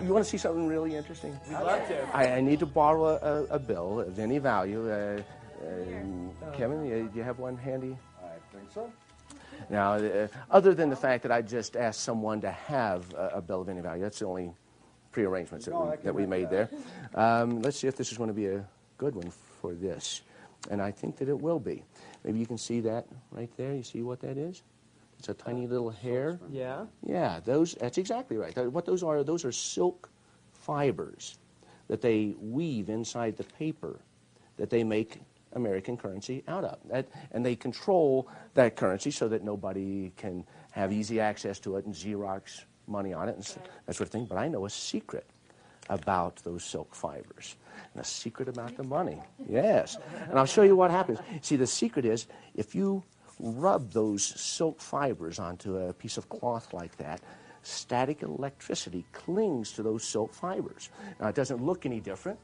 You want to see something really interesting? We'd love to. I need to borrow a bill of any value. Kevin, do you have one handy? I think so. Now, other than the fact that I just asked someone to have a bill of any value, that's the only prearrangements that we made there. Let's see if this is going to be a good one for this. And I think that it will be. Maybe you can see that right there. You see what that is? It's a tiny little hair. Yeah? Yeah, that's exactly right. What those are silk fibers that they weave inside the paper that they make American currency out of. And they control that currency so that nobody can have easy access to it and Xerox money on it and that sort of thing. But I know a secret about those silk fibers and a secret about the money. Yes. And I'll show you what happens. See, the secret is if you rub those silk fibers onto a piece of cloth like that, static electricity clings to those silk fibers. Now, it doesn't look any different.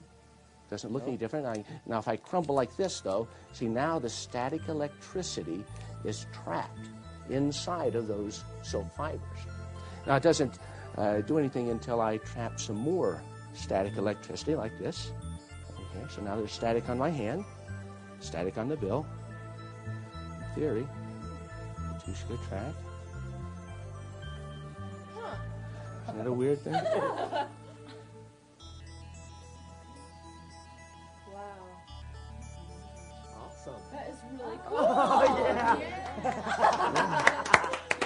Now, if I crumble like this, though, see, now the static electricity is trapped inside of those silk fibers. Now, it doesn't do anything until I trap some more static electricity like this. Okay, so now there's static on my hand, static on the bill. In theory, the two should attract. Isn't that a weird thing? That is really cool. Oh, yeah.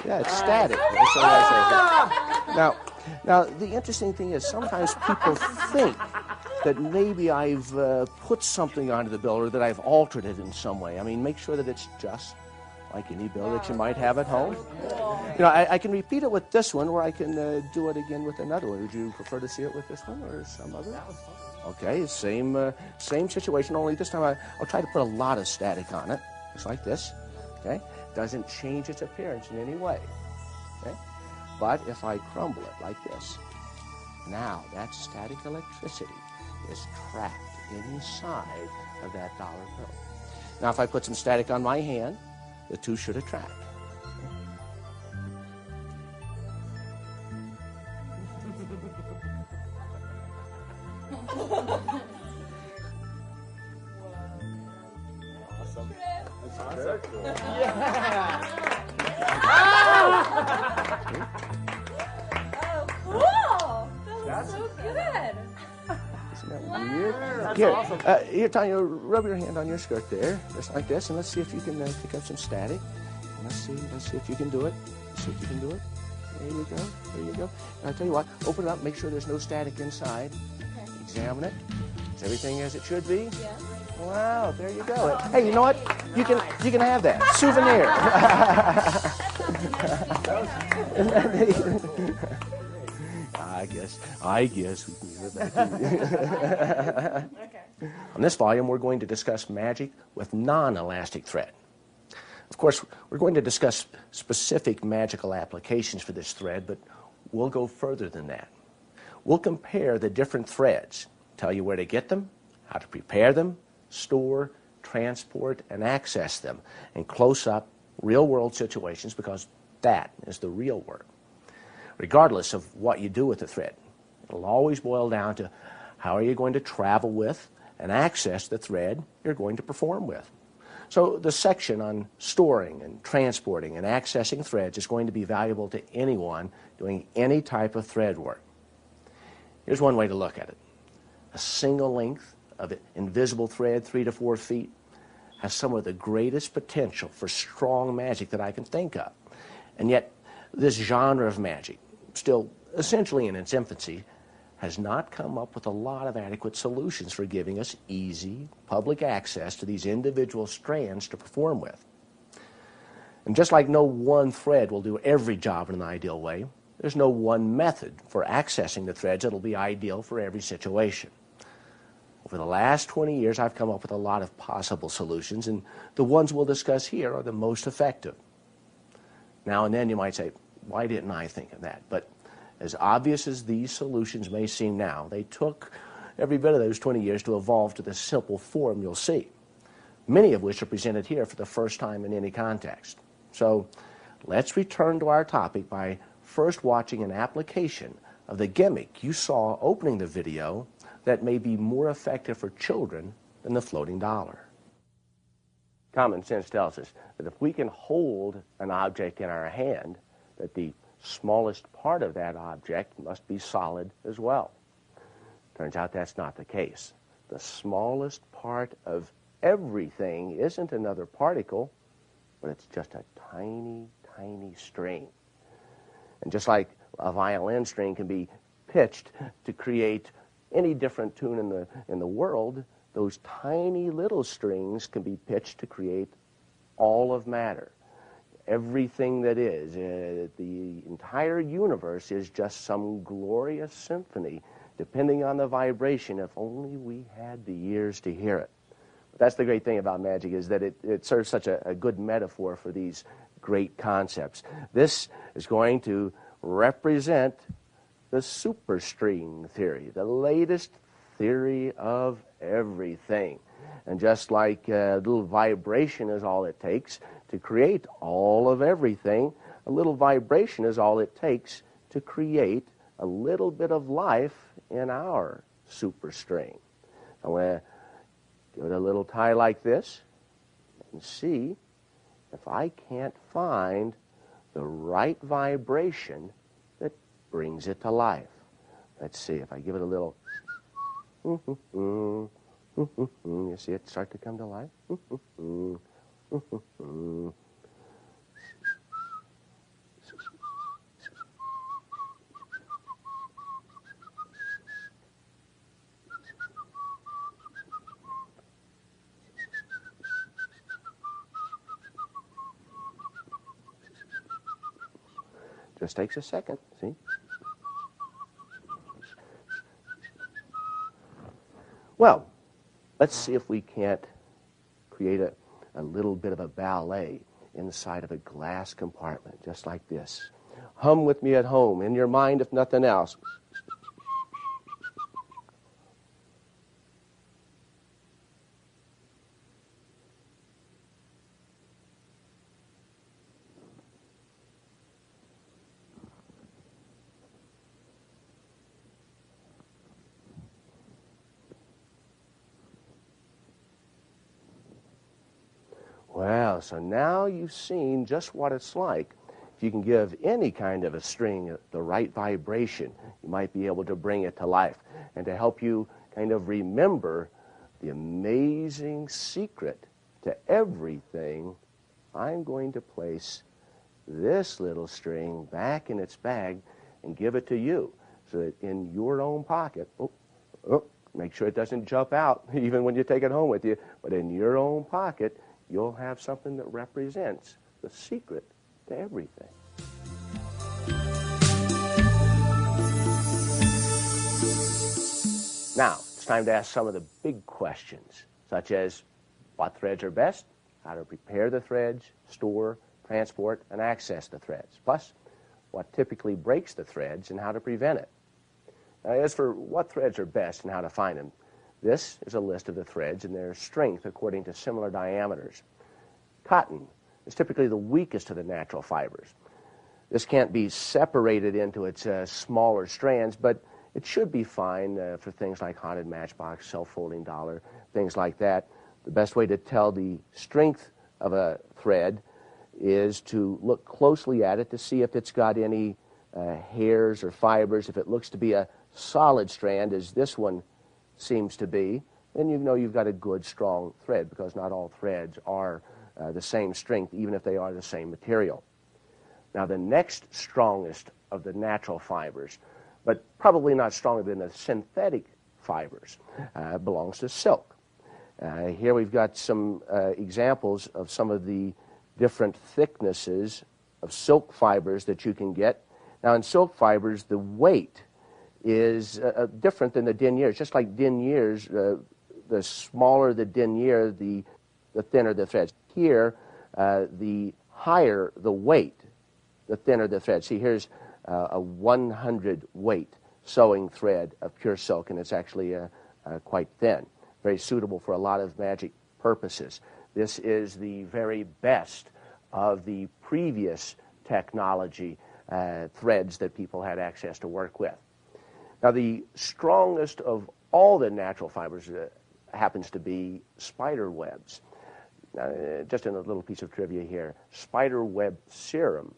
Yeah, it's static. That's all I say. Now, the interesting thing is sometimes people think that maybe I've put something onto the bill or that I've altered it in some way. I mean, make sure that it's just like any bill that you might have at home. You know, I can repeat it with this one, or I can do it again with another one. Would you prefer to see it with this one or some other? Okay, same situation, only this time I'll try to put a lot of static on it, just like this, okay? Doesn't change its appearance in any way, okay? But if I crumble it like this, now that static electricity is trapped inside of that dollar bill. Now if I put some static on my hand, the two should attract. Awesome. That's very cool. Yeah. Oh, cool. That was so good. Isn't that Wow. weird? That's Here, awesome. here, Tanya, rub your hand on your skirt there, just like this, and let's see if you can pick up some static. And let's see if you can do it. Let's see if you can do it. There you go. There you go. And I'll tell you what, open it up, make sure there's no static inside. Okay. Examine it. Is everything as it should be? Yeah. Wow, there you go. Hey, you know what? You can have that. Souvenir. I guess we can give it back to you. Okay. On this volume, we're going to discuss magic with non-elastic thread. Of course, we're going to discuss specific magical applications for this thread, but we'll go further than that. We'll compare the different threads, tell you where to get them, how to prepare them, store, transport, and access them in close-up, real-world situations, because that is the real work. Regardless of what you do with the thread, it'll always boil down to how are you going to travel with and access the thread you're going to perform with. So the section on storing and transporting and accessing threads is going to be valuable to anyone doing any type of thread work. Here's one way to look at it. A single length of invisible thread, 3 to 4 feet, has some of the greatest potential for strong magic that I can think of. And yet, this genre of magic, still essentially in its infancy, has not come up with a lot of adequate solutions for giving us easy public access to these individual strands to perform with. And just like no one thread will do every job in an ideal way, there's no one method for accessing the threads that will be ideal for every situation. Over the last 20 years, I've come up with a lot of possible solutions, and the ones we'll discuss here are the most effective. Now and then you might say, why didn't I think of that? But as obvious as these solutions may seem now, they took every bit of those 20 years to evolve to the simple form you'll see, many of which are presented here for the first time in any context. So let's return to our topic by first watching an application of the gimmick you saw opening the video that may be more effective for children than the floating dollar. Common sense tells us that if we can hold an object in our hand, that the smallest part of that object must be solid as well. Turns out that's not the case. The smallest part of everything isn't another particle, but it's just a tiny, tiny string. And just like a violin string can be pitched to create any different tune in the world, those tiny little strings can be pitched to create all of matter. Everything that is, the entire universe is just some glorious symphony, depending on the vibration, if only we had the ears to hear it. But that's the great thing about magic, is that it serves such a good metaphor for these great concepts. This is going to represent the superstring theory, the latest theory of everything. And just like a little vibration is all it takes to create all of everything, a little vibration is all it takes to create a little bit of life in our superstring. I want to give it a little tie like this and see if I can't find the right vibration that brings it to life. Let's see if I give it a little you see it start to come to life? Just takes a second, see? Well, let's see if we can't create a little bit of a ballet inside of a glass compartment, just like this. Hum with me at home, in your mind if nothing else. Well, so now you've seen just what it's like. If you can give any kind of a string the right vibration, you might be able to bring it to life. And to help you kind of remember the amazing secret to everything, I'm going to place this little string back in its bag and give it to you, so that in your own pocket, make sure it doesn't jump out even when you take it home with you, but in your own pocket, you'll have something that represents the secret to everything. Now, it's time to ask some of the big questions, such as what threads are best, how to prepare the threads, store, transport, and access the threads, plus what typically breaks the threads and how to prevent it. Now, as for what threads are best and how to find them, this is a list of the threads and their strength according to similar diameters. Cotton is typically the weakest of the natural fibers. This can't be separated into its smaller strands, but it should be fine for things like haunted matchbox, self-folding dollar, things like that. The best way to tell the strength of a thread is to look closely at it to see if it's got any hairs or fibers. If it looks to be a solid strand, as this one seems to be, then you know you've got a good, strong thread, because not all threads are the same strength, even if they are the same material. Now, the next strongest of the natural fibers, but probably not stronger than the synthetic fibers, belongs to silk. Here we've got some examples of some of the different thicknesses of silk fibers that you can get. Now, in silk fibers, the weight is different than the deniers. Just like deniers, the smaller the denier, the thinner the threads. Here, the higher the weight, the thinner the thread. See, here's a 100 weight sewing thread of pure silk, and it's actually quite thin, very suitable for a lot of magic purposes. This is the very best of the previous technology threads that people had access to work with. Now, the strongest of all the natural fibers happens to be spider webs. Just in a little piece of trivia here, spider web serum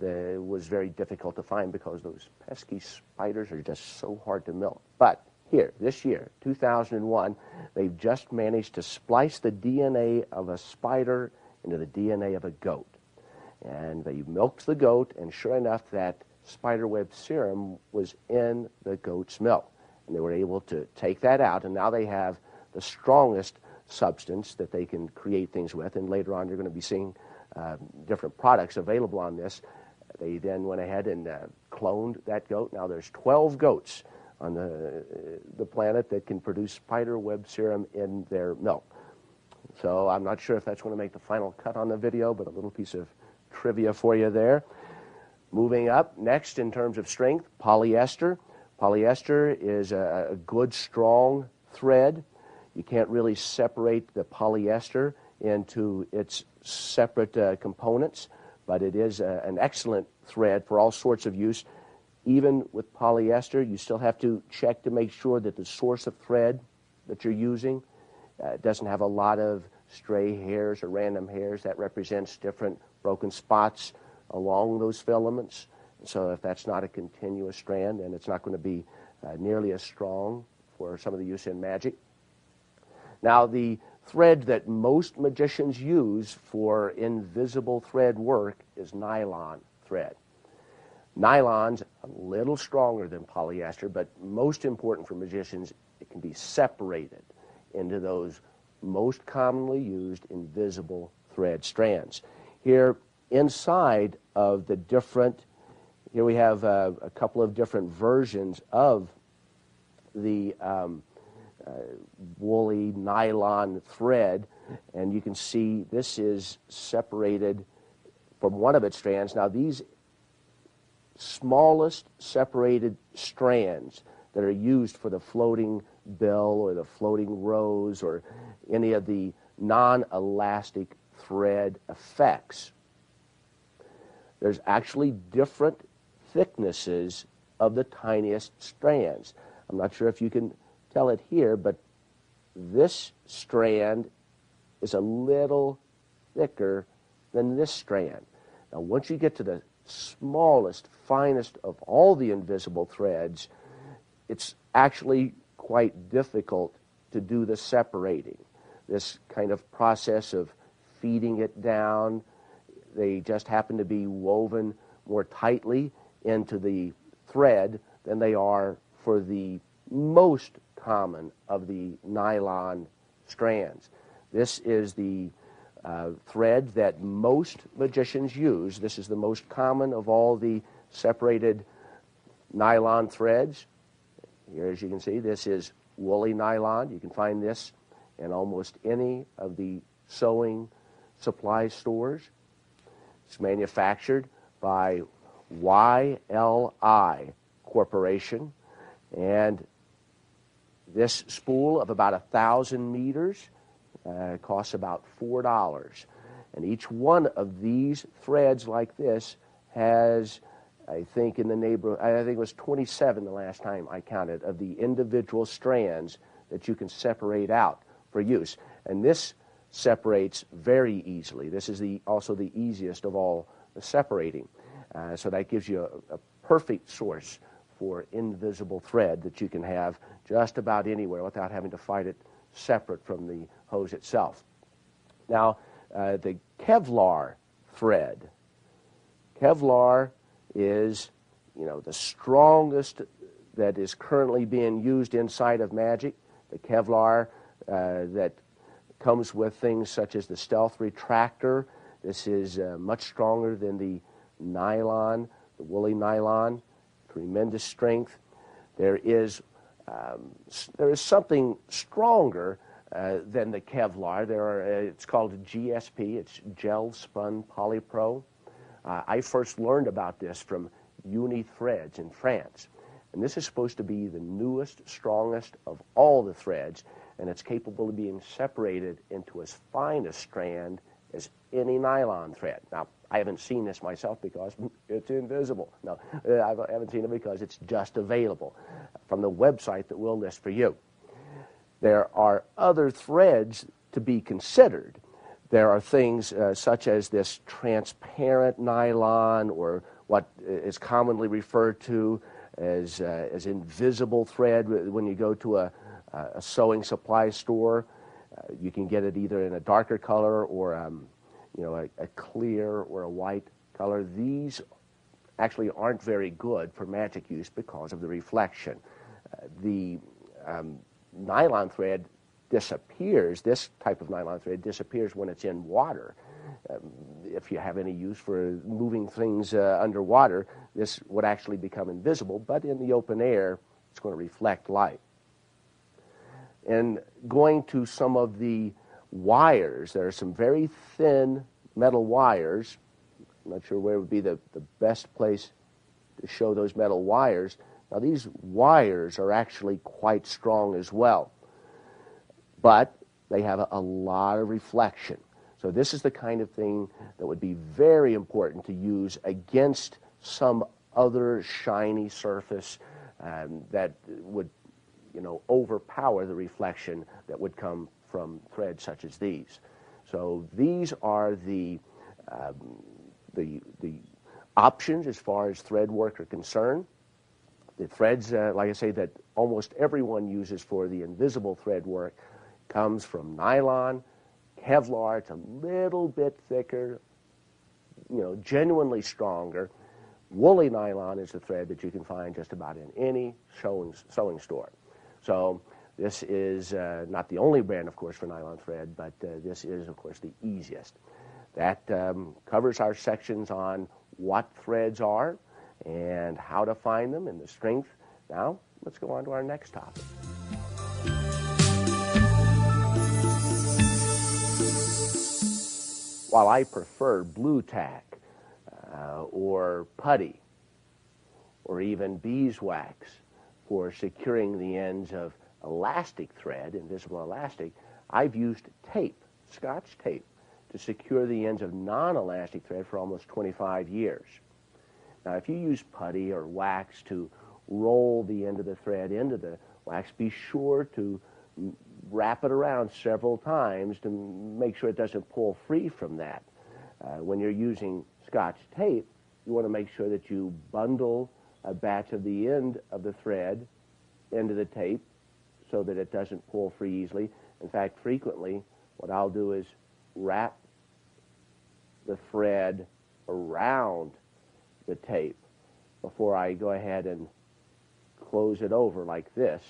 was very difficult to find because those pesky spiders are just so hard to milk. But here, this year, 2001, they've just managed to splice the DNA of a spider into the DNA of a goat. And they milked the goat, and sure enough, that spiderweb serum was in the goat's milk. And they were able to take that out, and now they have the strongest substance that they can create things with. And later on, you're going to be seeing different products available on this. They then went ahead and cloned that goat. Now there's 12 goats on the planet that can produce spiderweb serum in their milk. So I'm not sure if that's going to make the final cut on the video, but a little piece of trivia for you there. Moving up, next in terms of strength, polyester. Polyester is a good, strong thread. You can't really separate the polyester into its separate components, but it is an excellent thread for all sorts of use. Even with polyester, you still have to check to make sure that the source of thread that you're using doesn't have a lot of stray hairs or random hairs. That represents different broken spots along those filaments. So if that's not a continuous strand, then it's not going to be nearly as strong for some of the use in magic. Now, the thread that most magicians use for invisible thread work is nylon thread. Nylon's a little stronger than polyester, but most important for magicians, it can be separated into those most commonly used invisible thread strands. Here, inside of the different, here we have a couple of different versions of the woolly nylon thread, and you can see this is separated from one of its strands. Now, these smallest separated strands that are used for the floating bill or the floating rose or any of the non-elastic thread effects, there's actually different thicknesses of the tiniest strands. I'm not sure if you can tell it here, but this strand is a little thicker than this strand. Now, once you get to the smallest, finest of all the invisible threads, it's actually quite difficult to do the separating. This kind of process of feeding it down, they just happen to be woven more tightly into the thread than they are for the most common of the nylon strands. This is the thread that most magicians use. This is the most common of all the separated nylon threads. Here, as you can see, this is woolly nylon. You can find this in almost any of the sewing supply stores. It's manufactured by YLI Corporation, and this spool of about 1,000 meters costs about $4. And each one of these threads like this has, I think in the neighborhood, I think it was 27 the last time I counted, of the individual strands that you can separate out for use. And this separates very easily. This is also the easiest of all the separating. So that gives you a perfect source for invisible thread that you can have just about anywhere without having to fight it separate from the hose itself. Now, the Kevlar thread. Kevlar is, the strongest that is currently being used inside of Magic. The Kevlar that comes with things such as the stealth retractor. This is much stronger than the nylon, the woolly nylon. Tremendous strength. There is something stronger than the Kevlar. It's called GSP. It's gel spun polypro. I first learned about this from Uni Threads in France. And this is supposed to be the newest, strongest of all the threads, and it's capable of being separated into as fine a strand as any nylon thread. Now, I haven't seen this myself because it's invisible. No, I haven't seen it because it's just available from the website that we'll list for you. There are other threads to be considered. There are things such as this transparent nylon, or what is commonly referred to as invisible thread. When you go to a sewing supply store, you can get it either in a darker color or a clear or a white color. These actually aren't very good for Magic use because of the reflection. The nylon thread disappears. This type of nylon thread disappears when it's in water. If you have any use for moving things underwater, this would actually become invisible, but in the open air, it's going to reflect light. And going to some of the wires, there are some very thin metal wires. I'm not sure where would be the best place to show those metal wires. Now, these wires are actually quite strong as well, but they have a lot of reflection. So this is the kind of thing that would be very important to use against some other shiny surface that would, overpower the reflection that would come from threads such as these. So these are the options as far as thread work are concerned. The threads, like I say, that almost everyone uses for the invisible thread work comes from nylon, Kevlar. It's a little bit thicker, genuinely stronger. Woolly nylon is the thread that you can find just about in any sewing store. So this is not the only brand, of course, for nylon thread, but this is, of course, the easiest. That covers our sections on what threads are and how to find them and the strength. Now, let's go on to our next topic. While I prefer blue tack or putty or even beeswax for securing the ends of elastic thread, invisible elastic, I've used tape, Scotch tape, to secure the ends of non-elastic thread for almost 25 years. Now, if you use putty or wax to roll the end of the thread into the wax, be sure to wrap it around several times to make sure it doesn't pull free from that. When you're using Scotch tape, you want to make sure that you bundle a batch of the end of the thread into the tape so that it doesn't pull free easily. In fact, frequently, what I'll do is wrap the thread around the tape before I go ahead and close it over like this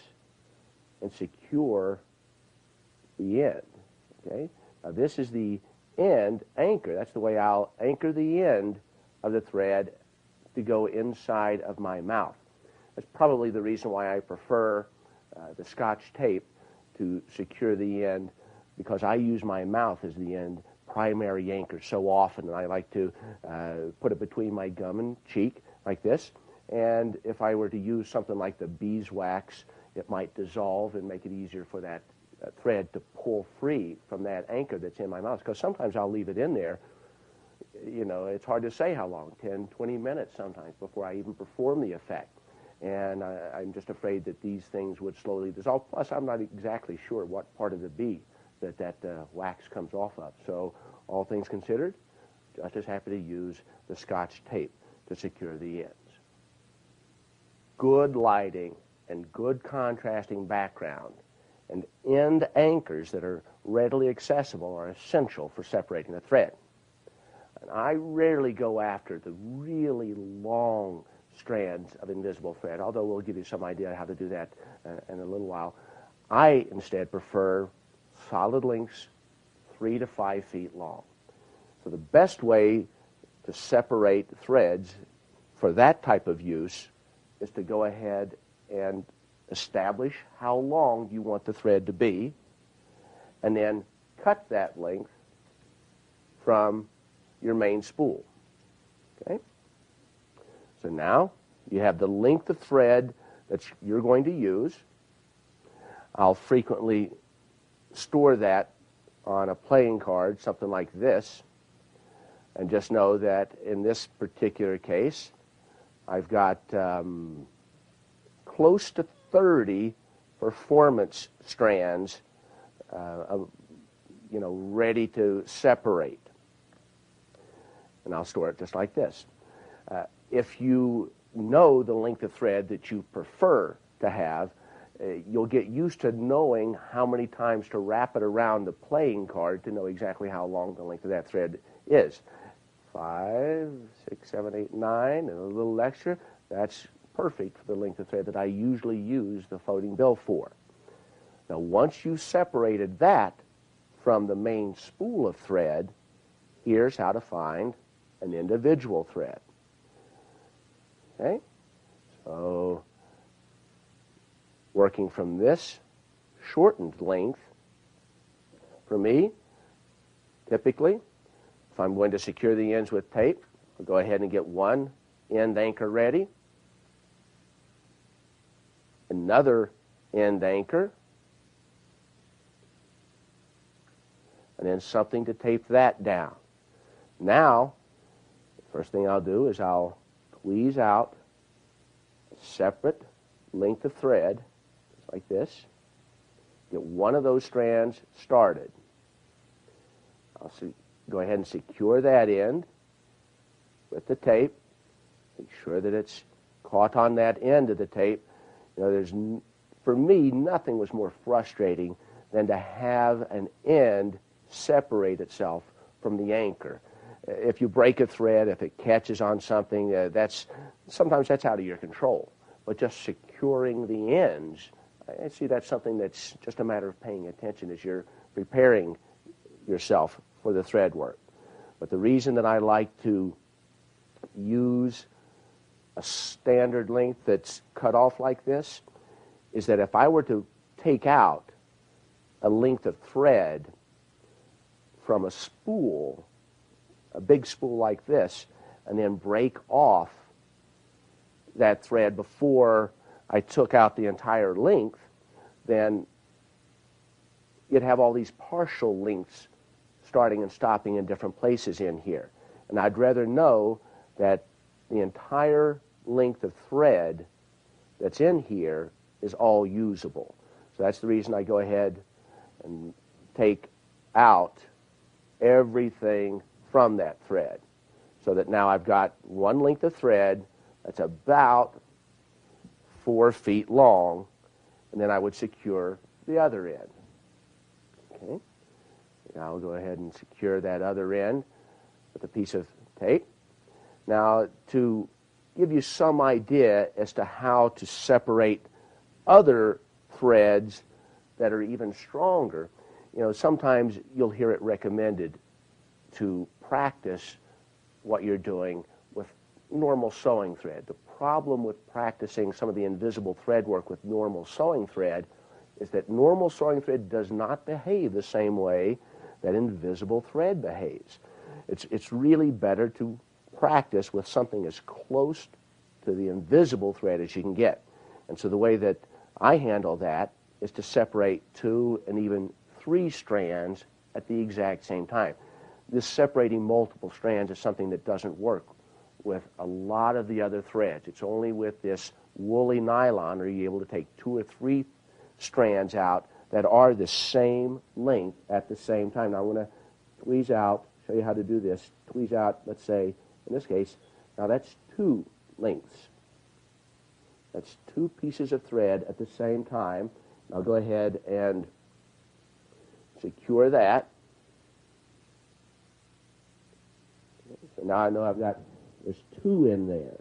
and secure the end. Okay? Now this is the end anchor. That's the way I'll anchor the end of the thread to go inside of my mouth. That's probably the reason why I prefer the Scotch tape to secure the end, because I use my mouth as the end primary anchor so often, and I like to put it between my gum and cheek like this. And if I were to use something like the beeswax, it might dissolve and make it easier for that thread to pull free from that anchor that's in my mouth. Because sometimes I'll leave it in there, it's hard to say how long, 10, 20 minutes sometimes before I even perform the effect. And I'm just afraid that these things would slowly dissolve. Plus, I'm not exactly sure what part of the bee that wax comes off of. So all things considered, just as happy to use the Scotch tape to secure the ends. Good lighting and good contrasting background And end anchors that are readily accessible are essential for separating the thread. And I rarely go after the really long strands of invisible thread, although we'll give you some idea how to do that in a little while. I instead prefer solid lengths 3 to 5 feet long. So the best way to separate threads for that type of use is to go ahead and establish how long you want the thread to be, and then cut that length from your main spool. Okay? So now you have the length of thread that you're going to use. I'll frequently store that on a playing card, something like this, and just know that in this particular case, I've got close to 30 performance strands, ready to separate. And I'll store it just like this. If you know the length of thread that you prefer to have, you'll get used to knowing how many times to wrap it around the playing card to know exactly how long the length of that thread is. 5, 6, 7, 8, 9, and a little extra. That's perfect for the length of thread that I usually use the floating bill for. Now, once you've separated that from the main spool of thread, here's how to find an individual thread. Okay? So, working from this shortened length, for me, typically, if I'm going to secure the ends with tape, I'll go ahead and get one end anchor ready, another end anchor, and then something to tape that down. Now, the first thing I'll do is I'll tweeze out a separate length of thread, just like this, get one of those strands started. I'll go ahead and secure that end with the tape. Make sure that it's caught on that end of the tape. For me, nothing was more frustrating than to have an end separate itself from the anchor. If you break a thread, if it catches on something, sometimes that's out of your control. But just securing the ends, I see that's something that's just a matter of paying attention as you're preparing yourself for the thread work. But the reason that I like to use a standard length that's cut off like this is that if I were to take out a length of thread from a spool, a big spool like this, and then break off that thread before I took out the entire length, then you'd have all these partial lengths starting and stopping in different places in here. And I'd rather know that the entire length of thread that's in here is all usable. So that's the reason I go ahead and take out everything from that thread, so that now I've got one length of thread that's about 4 feet long, and then I would secure the other end. Okay, now I'll go ahead and secure that other end with a piece of tape. Now, to give you some idea as to how to separate other threads that are even stronger, sometimes you'll hear it recommended to practice what you're doing with normal sewing thread. The problem with practicing some of the invisible thread work with normal sewing thread is that normal sewing thread does not behave the same way that invisible thread behaves. It's really better to practice with something as close to the invisible thread as you can get. And so the way that I handle that is to separate 2 and even 3 strands at the exact same time. This separating multiple strands is something that doesn't work with a lot of the other threads. It's only with this woolly nylon are you able to take 2 or 3 strands out that are the same length at the same time. Now I'm going to tweeze out, show you how to do this. Tweeze out, let's say, in this case, now that's 2 lengths. That's 2 pieces of thread at the same time. I'll go ahead and secure that. So now I know there's 2 in there.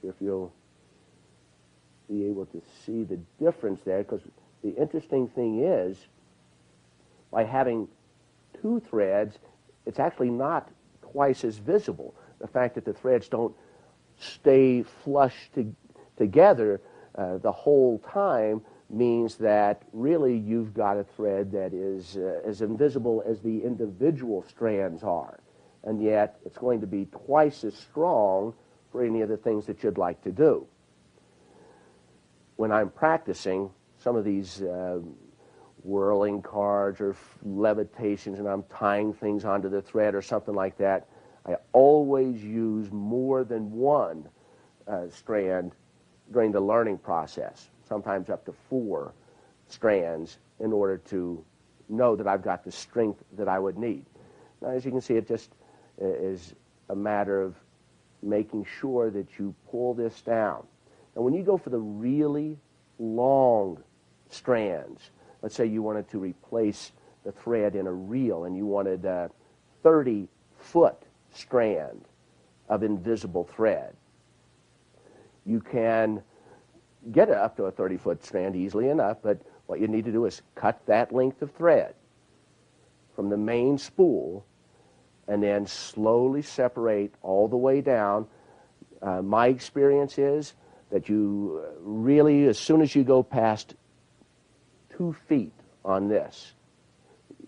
See if you'll be able to see the difference there, because the interesting thing is, by having 2 threads, it's actually not twice as visible. The fact that the threads don't stay flush together the whole time means that really you've got a thread that is as invisible as the individual strands are, and yet it's going to be twice as strong for any of the things that you'd like to do. When I'm practicing some of these whirling cards or levitations, and I'm tying things onto the thread or something like that, I always use more than one strand during the learning process, sometimes up to 4 strands, in order to know that I've got the strength that I would need. Now, as you can see, it just is a matter of making sure that you pull this down. Now, when you go for the really long strands, let's say you wanted to replace the thread in a reel and you wanted a 30-foot strand of invisible thread, you can get it up to a 30-foot strand easily enough, but what you need to do is cut that length of thread from the main spool and then slowly separate all the way down. My experience is that you really, as soon as you go past 2 feet on this,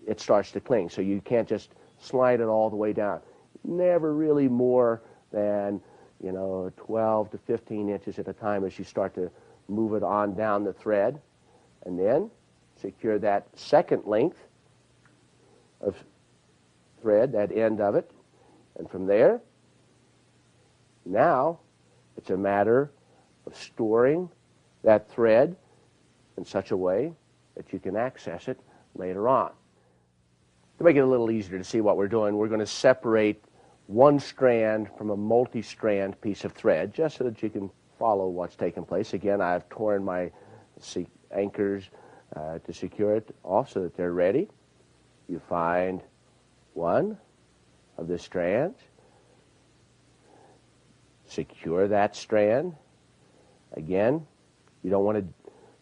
it starts to cling. So you can't just slide it all the way down. Never really more than 12 to 15 inches at a time as you start to move it on down the thread. And then secure that second length of thread, that end of it. And from there, now it's a matter of storing that thread in such a way that you can access it later on. To make it a little easier to see what we're doing, we're going to separate one strand from a multi-strand piece of thread, just so that you can follow what's taking place. Again, I've torn my anchors to secure it off so that they're ready. You find one of the strands, secure that strand. Again, you don't want to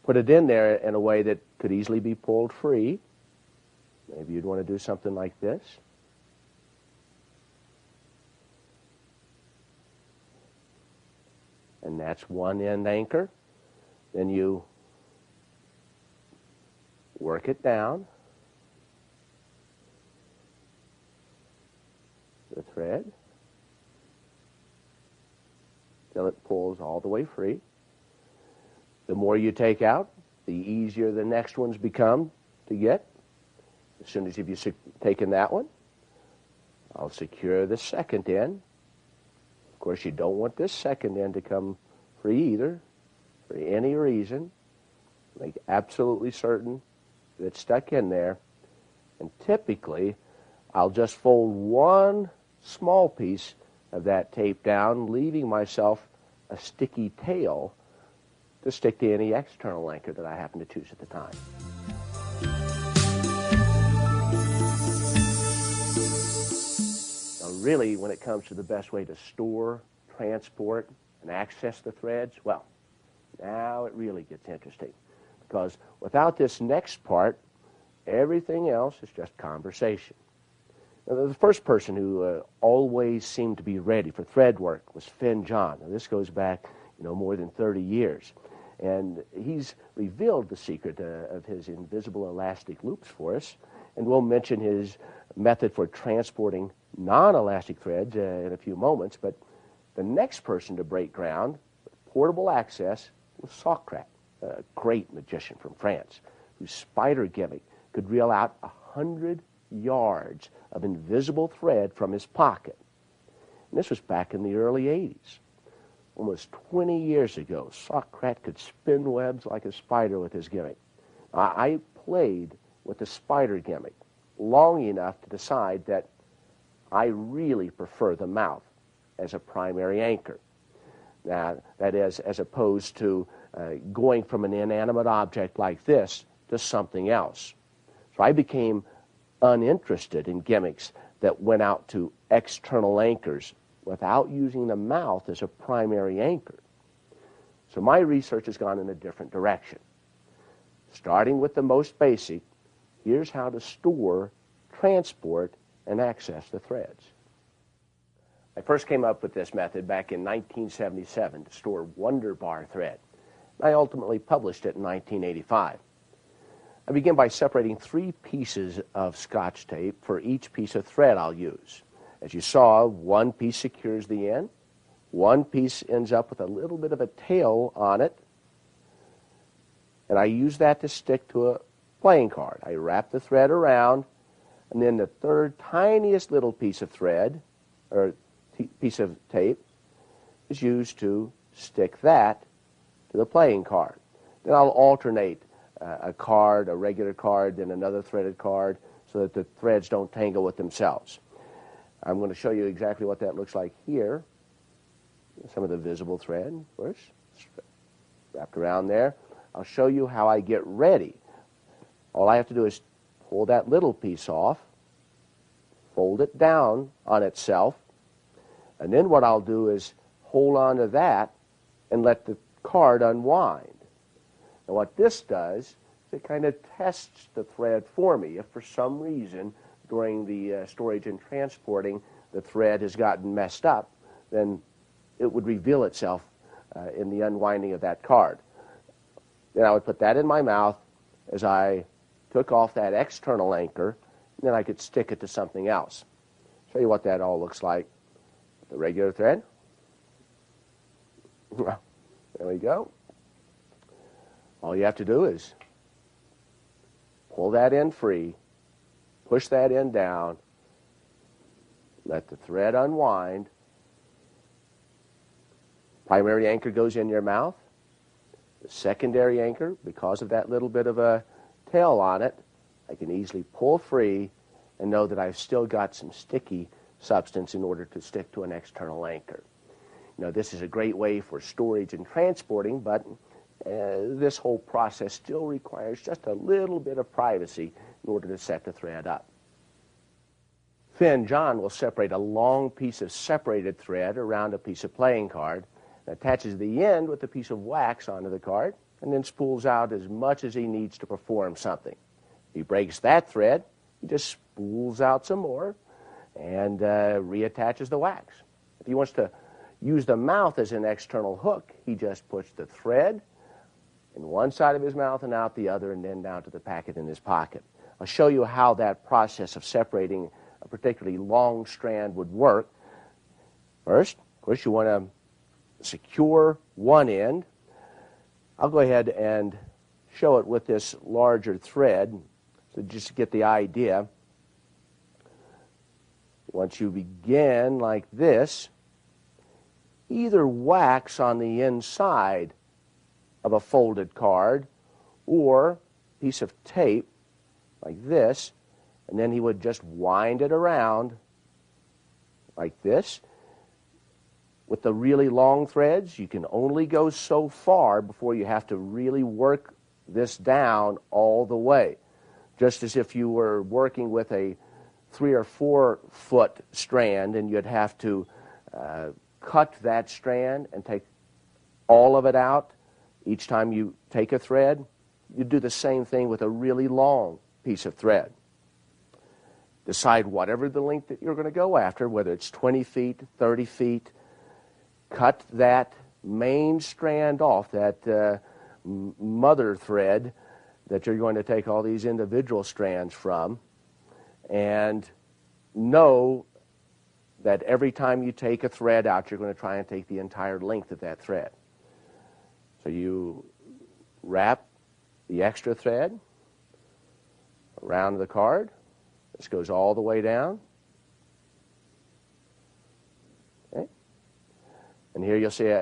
put it in there in a way that could easily be pulled free. Maybe you'd want to do something like this. And that's one end anchor. Then you work it down the thread till it pulls all the way free. The more you take out, the easier the next ones become to get. As soon as you've taken that one, I'll secure the second end. Of course, you don't want this second end to come free either, for any reason. Make absolutely certain that it's stuck in there. And typically, I'll just fold one small piece of that tape down, leaving myself a sticky tail to stick to any external anchor that I happen to choose at the time. Now, really, when it comes to the best way to store, transport, and access the threads, well, now it really gets interesting. Because without this next part, everything else is just conversation. Now, the first person who always seemed to be ready for thread work was Finn John. Now, this goes back, more than 30 years. And he's revealed the secret of his invisible elastic loops for us. And we'll mention his method for transporting non-elastic threads in a few moments. But the next person to break ground with portable access was Socrates, a great magician from France, whose spider gimmick could reel out 100 yards of invisible thread from his pocket. And this was back in the early 80s. Almost 20 years ago, Socrates could spin webs like a spider with his gimmick. I played with the spider gimmick long enough to decide that I really prefer the mouth as a primary anchor. Now, that is, as opposed to going from an inanimate object like this to something else. So I became uninterested in gimmicks that went out to external anchors without using the mouth as a primary anchor. So my research has gone in a different direction. Starting with the most basic, here's how to store, transport, and access the threads. I first came up with this method back in 1977 to store Wonder Bar thread. I ultimately published it in 1985. I begin by separating 3 pieces of Scotch tape for each piece of thread I'll use. As you saw, one piece secures the end, one piece ends up with a little bit of a tail on it, and I use that to stick to a playing card. I wrap the thread around, and then the third tiniest little piece of thread, or piece of tape, is used to stick that to the playing card. Then I'll alternate a card, a regular card, then another threaded card, so that the threads don't tangle with themselves. I'm going to show you exactly what that looks like here. Some of the visible thread, of course, wrapped around there. I'll show you how I get ready. All I have to do is pull that little piece off, fold it down on itself, and then what I'll do is hold on to that and let the card unwind. And what this does is it kind of tests the thread for me. If for some reason during the storage and transporting the thread has gotten messed up, then it would reveal itself in the unwinding of that card. Then I would put that in my mouth as I took off that external anchor, and then I could stick it to something else. Show you what that all looks like. The regular thread. There we go. All you have to do is pull that end free, push that end down, let the thread unwind. Primary anchor goes in your mouth. The secondary anchor, because of that little bit of a tail on it, I can easily pull free and know that I've still got some sticky substance in order to stick to an external anchor. You know, this is a great way for storage and transporting, but this whole process still requires just a little bit of privacy in order to set the thread up. Finn John will separate a long piece of separated thread around a piece of playing card, attaches the end with a piece of wax onto the card, and then spools out as much as he needs to perform something. If he breaks that thread, he just spools out some more and reattaches the wax. If he wants to use the mouth as an external hook, he just puts the thread in one side of his mouth and out the other, and then down to the packet in his pocket. I'll show you how that process of separating a particularly long strand would work. First, of course, you want to secure one end. I'll go ahead and show it with this larger thread, so just to get the idea. Once you begin like this, either wax on the inside of a folded card or a piece of tape like this, and then he would just wind it around like this. With the really long threads, you can only go so far before you have to really work this down all the way. Just as if you were working with a 3 or 4 foot strand and you'd have to cut that strand and take all of it out each time you take a thread, you do the same thing with a really long piece of thread. Decide whatever the length that you're going to go after, whether it's 20 feet, 30 feet. Cut that main strand off, that mother thread that you're going to take all these individual strands from, and know that every time you take a thread out, you're going to try and take the entire length of that thread. So you wrap the extra thread around the card. This goes all the way down. Okay. And here you'll see,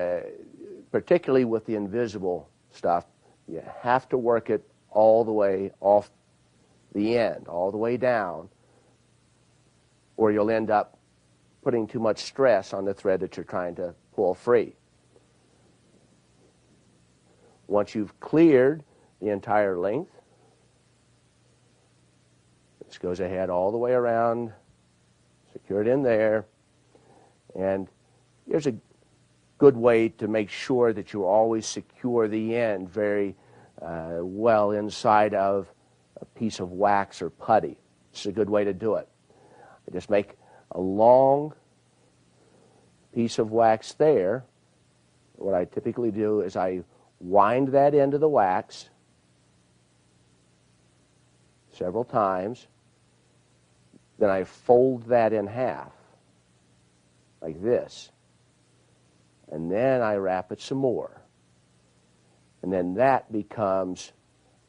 particularly with the invisible stuff, you have to work it all the way off the end, all the way down, or you'll end up putting too much stress on the thread that you're trying to pull free. Once you've cleared the entire length, this goes ahead all the way around, secure it in there, and here's a good way to make sure that you always secure the end very well inside of a piece of wax or putty. It's a good way to do it. I just make a long piece of wax there. What I typically do is I wind that into the wax several times. Then I fold that in half, like this. And then I wrap it some more. And then that becomes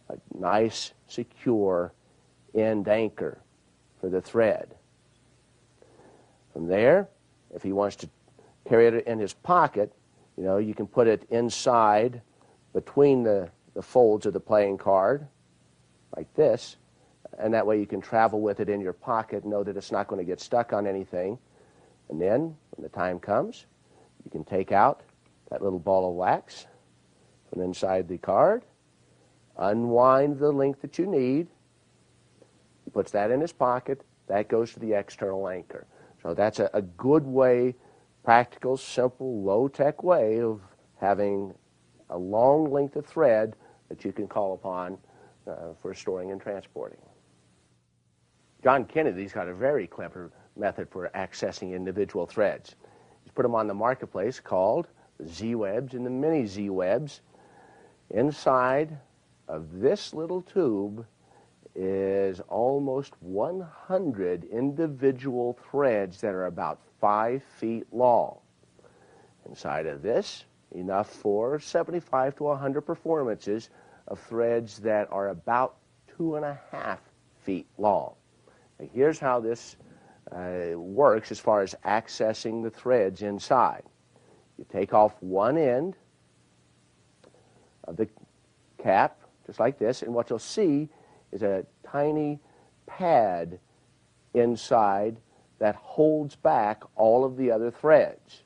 a nice, secure end anchor for the thread. From there, if he wants to carry it in his pocket, you know, you can put it inside between the folds of the playing card, like this, and that way you can travel with it in your pocket and know that it's not going to get stuck on anything. And then, when the time comes, you can take out that little ball of wax from inside the card, unwind the length that you need. He puts that in his pocket. That goes to the external anchor. So that's a good way, practical, simple, low-tech way of having a long length of thread that you can call upon for storing and transporting. John Kennedy's got a very clever method for accessing individual threads. He's put them on the marketplace called the Z-webs and the mini Z-webs. Inside of this little tube is almost 100 individual threads that are about 5 feet long. Inside of this, enough for 75 to 100 performances of threads that are about 2.5 feet long. Now, here's how this works as far as accessing the threads inside. You take off one end of the cap, just like this, and what you'll see is a tiny pad inside that holds back all of the other threads.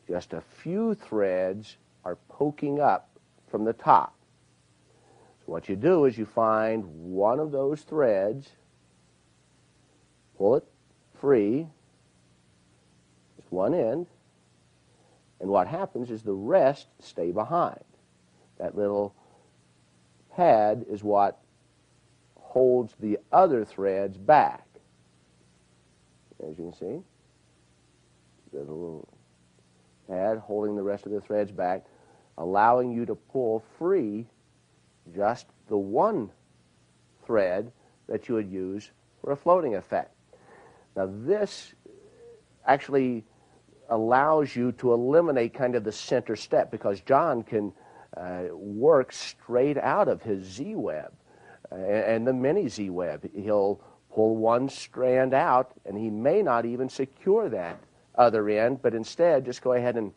Just a few threads are poking up from the top. So what you do is you find one of those threads, pull it free, just one end, and what happens is the rest stay behind. That little pad is what holds the other threads back. As you can see, there's a little pad holding the rest of the threads back, allowing you to pull free just the one thread that you would use for a floating effect. Now this actually allows you to eliminate kind of the center step, because John can work straight out of his Z-web and the mini Z-web. He'll pull one strand out, and he may not even secure that other end, but instead just go ahead and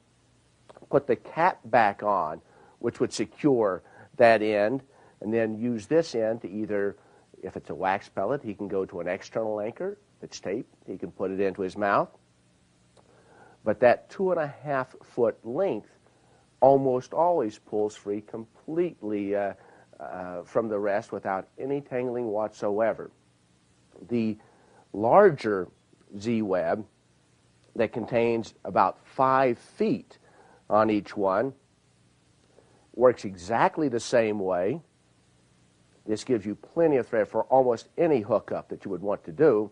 put the cap back on, which would secure that end, and then use this end to either, if it's a wax pellet, he can go to an external anchor. If it's tape, he can put it into his mouth. But that 2.5 foot length almost always pulls free completely from the rest without any tangling whatsoever. The larger Z-web that contains about 5 feet on each one works exactly the same way. This gives you plenty of thread for almost any hookup that you would want to do.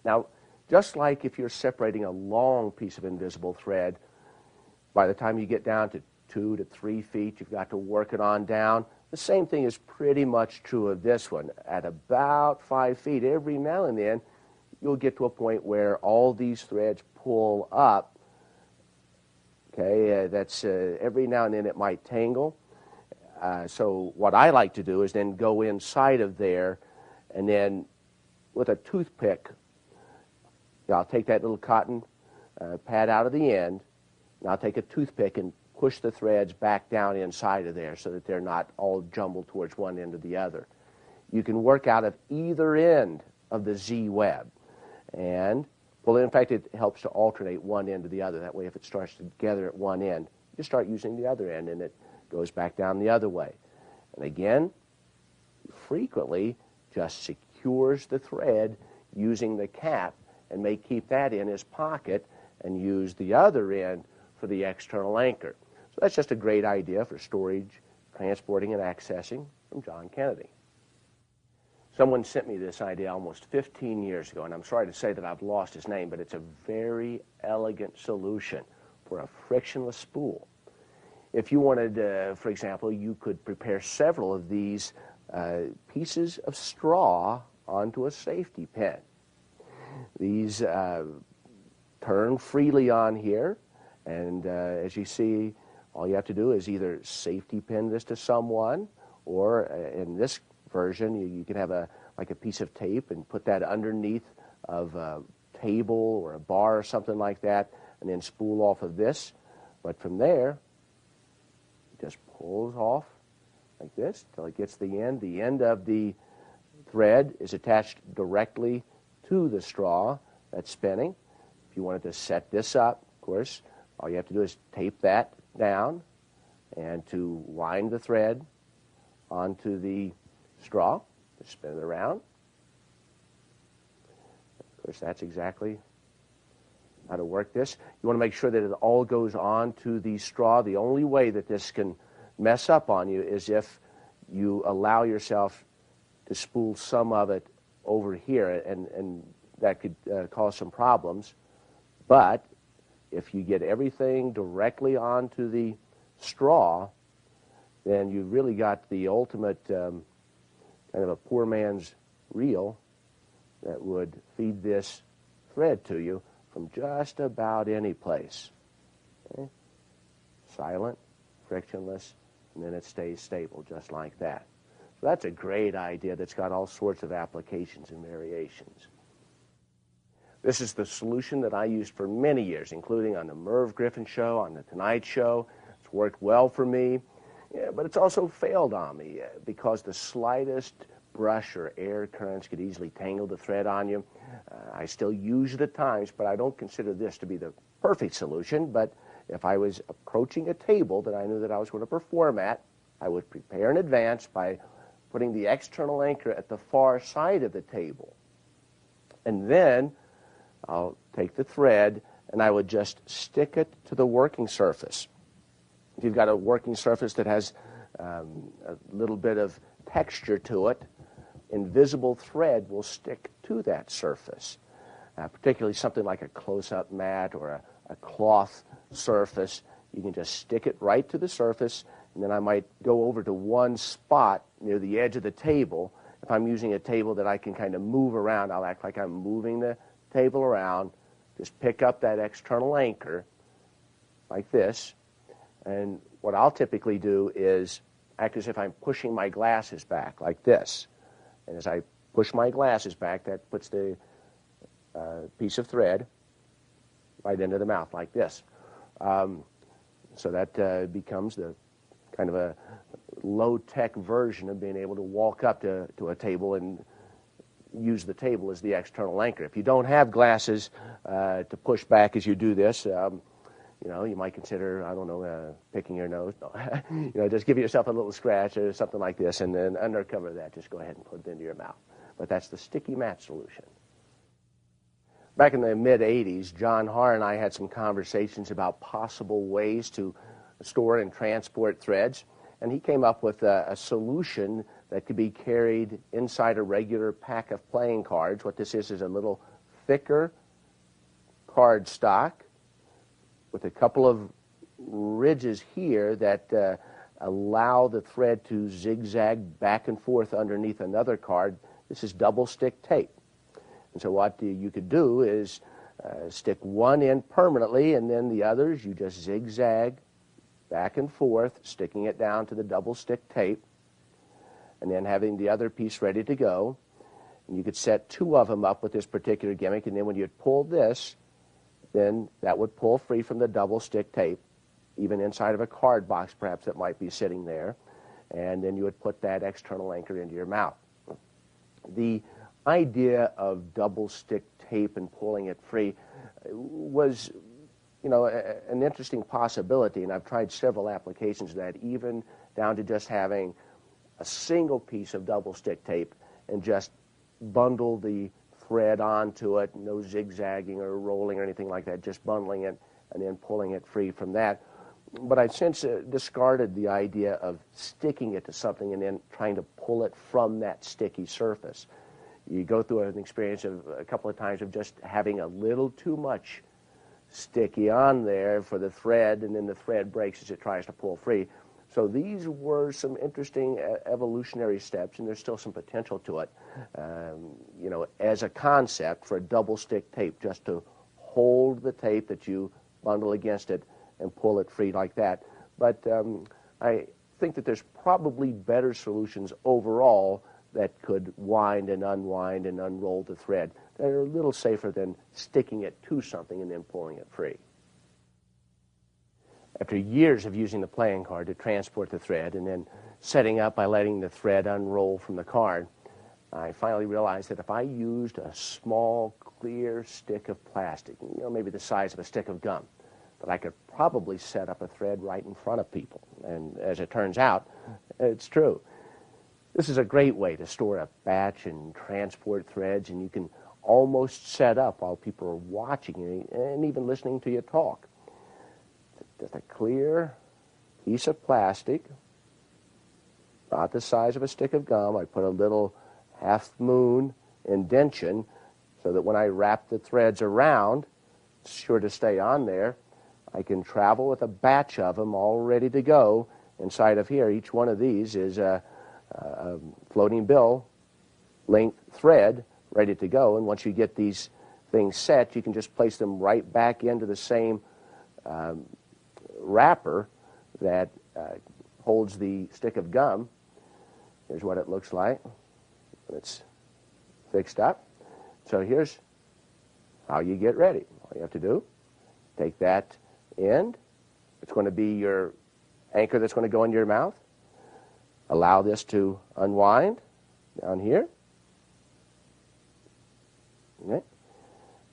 Now, just like if you're separating a long piece of invisible thread, by the time you get down to 2 to 3 feet, you've got to work it on down. The same thing is pretty much true of this one. At about 5 feet, every now and then, you'll get to a point where all these threads pull up. Okay, that's every now and then it might tangle. So what I like to do is then go inside of there, and then with a toothpick, I'll take that little cotton pad out of the end, and I'll take a toothpick and push the threads back down inside of there so that they're not all jumbled towards one end or the other. You can work out of either end of the Z-web, and well, in fact, it helps to alternate one end to the other. That way, if it starts to gather at one end, you start using the other end, and it goes back down the other way. And again, frequently just secures the thread using the cap and may keep that in his pocket and use the other end for the external anchor. So that's just a great idea for storage, transporting, and accessing from John Kennedy. Someone sent me this idea almost 15 years ago, and I'm sorry to say that I've lost his name, but it's a very elegant solution for a frictionless spool. If you wanted, for example, you could prepare several of these pieces of straw onto a safety pin. These turn freely on here, and as you see, all you have to do is either safety pin this to someone, or in this version, you can have like a piece of tape and put that underneath of a table or a bar or something like that, and then spool off of this. But from there, it just pulls off like this till it gets the end. The end of the thread is attached directly to the straw that's spinning. If you wanted to set this up, of course, all you have to do is tape that down, and to wind the thread onto the straw, just spin it around. Of course, that's exactly how to work this. You want to make sure that it all goes on to the straw. The only way that this can mess up on you is if you allow yourself to spool some of it over here, and that could cause some problems. But if you get everything directly onto the straw, then you've really got the ultimate kind of a poor man's reel that would feed this thread to you from just about any place. Okay? Silent, frictionless, and then it stays stable just like that. So that's a great idea that's got all sorts of applications and variations. This is the solution that I used for many years, including on the Merv Griffin Show, on the Tonight Show. It's worked well for me, but it's also failed on me because the slightest brush or air currents could easily tangle the thread on you. I still use it at times, but I don't consider this to be the perfect solution. But if I was approaching a table that I knew that I was going to perform at, I would prepare in advance by putting the external anchor at the far side of the table. And then I'll take the thread and I would just stick it to the working surface. If you've got a working surface that has a little bit of texture to it, invisible thread will stick to that surface, particularly something like a close-up mat or a cloth surface. You can just stick it right to the surface, and then I might go over to one spot near the edge of the table. If I'm using a table that I can kind of move around, I'll act like I'm moving the table around, just pick up that external anchor like this, and what I'll typically do is act as if I'm pushing my glasses back like this. And as I push my glasses back, that puts the piece of thread right into the mouth like this. So that becomes the kind of a low-tech version of being able to walk up to a table and use the table as the external anchor. If you don't have glasses to push back as you do this, you might consider, I don't know, picking your nose. No. Just give yourself a little scratch or something like this, and then under cover of that, just go ahead and put it into your mouth. But that's the sticky mat solution. Back in the mid-'80s, John Haar and I had some conversations about possible ways to store and transport threads, and he came up with a solution that could be carried inside a regular pack of playing cards. What this is a little thicker card stock with a couple of ridges here that allow the thread to zigzag back and forth underneath another card. This is double stick tape. And so what you could do is stick one end permanently, and then the others you just zigzag back and forth, sticking it down to the double stick tape, and then having the other piece ready to go. And you could set two of them up with this particular gimmick, and then when you'd pull this, then that would pull free from the double stick tape, even inside of a card box perhaps that might be sitting there, and then you would put that external anchor into your mouth. The idea of double stick tape and pulling it free was, you know, an interesting possibility, and I've tried several applications of that, even down to just having a single piece of double stick tape and just bundle the thread onto it, no zigzagging or rolling or anything like that, just bundling it and then pulling it free from that. But I've since discarded the idea of sticking it to something and then trying to pull it from that sticky surface. You go through an experience of a couple of times of just having a little too much sticky on there for the thread, and then the thread breaks as it tries to pull free. So these were some interesting evolutionary steps, and there's still some potential to it, you know, as a concept for a double stick tape, just to hold the tape that you bundle against it and pull it free like that. But I think that there's probably better solutions overall that could wind and unroll the thread that are a little safer than sticking it to something and then pulling it free. After years of using the playing card to transport the thread and then setting up by letting the thread unroll from the card, I finally realized that if I used a small, clear stick of plastic, you know, maybe the size of a stick of gum, that I could probably set up a thread right in front of people. And as it turns out, it's true. This is a great way to store a batch and transport threads, and you can almost set up while people are watching you and even listening to you talk. Just a clear piece of plastic, about the size of a stick of gum. I put a little half-moon indention so that when I wrap the threads around, it's sure to stay on there. I can travel with a batch of them all ready to go inside of here. Each one of these is a floating bill length thread ready to go, and once you get these things set, you can just place them right back into the same wrapper that holds the stick of gum. Here's what it looks like when it's fixed up. So here's how you get ready. All you have to do, take that end. It's going to be your anchor that's going to go into your mouth. Allow this to unwind down here. Okay.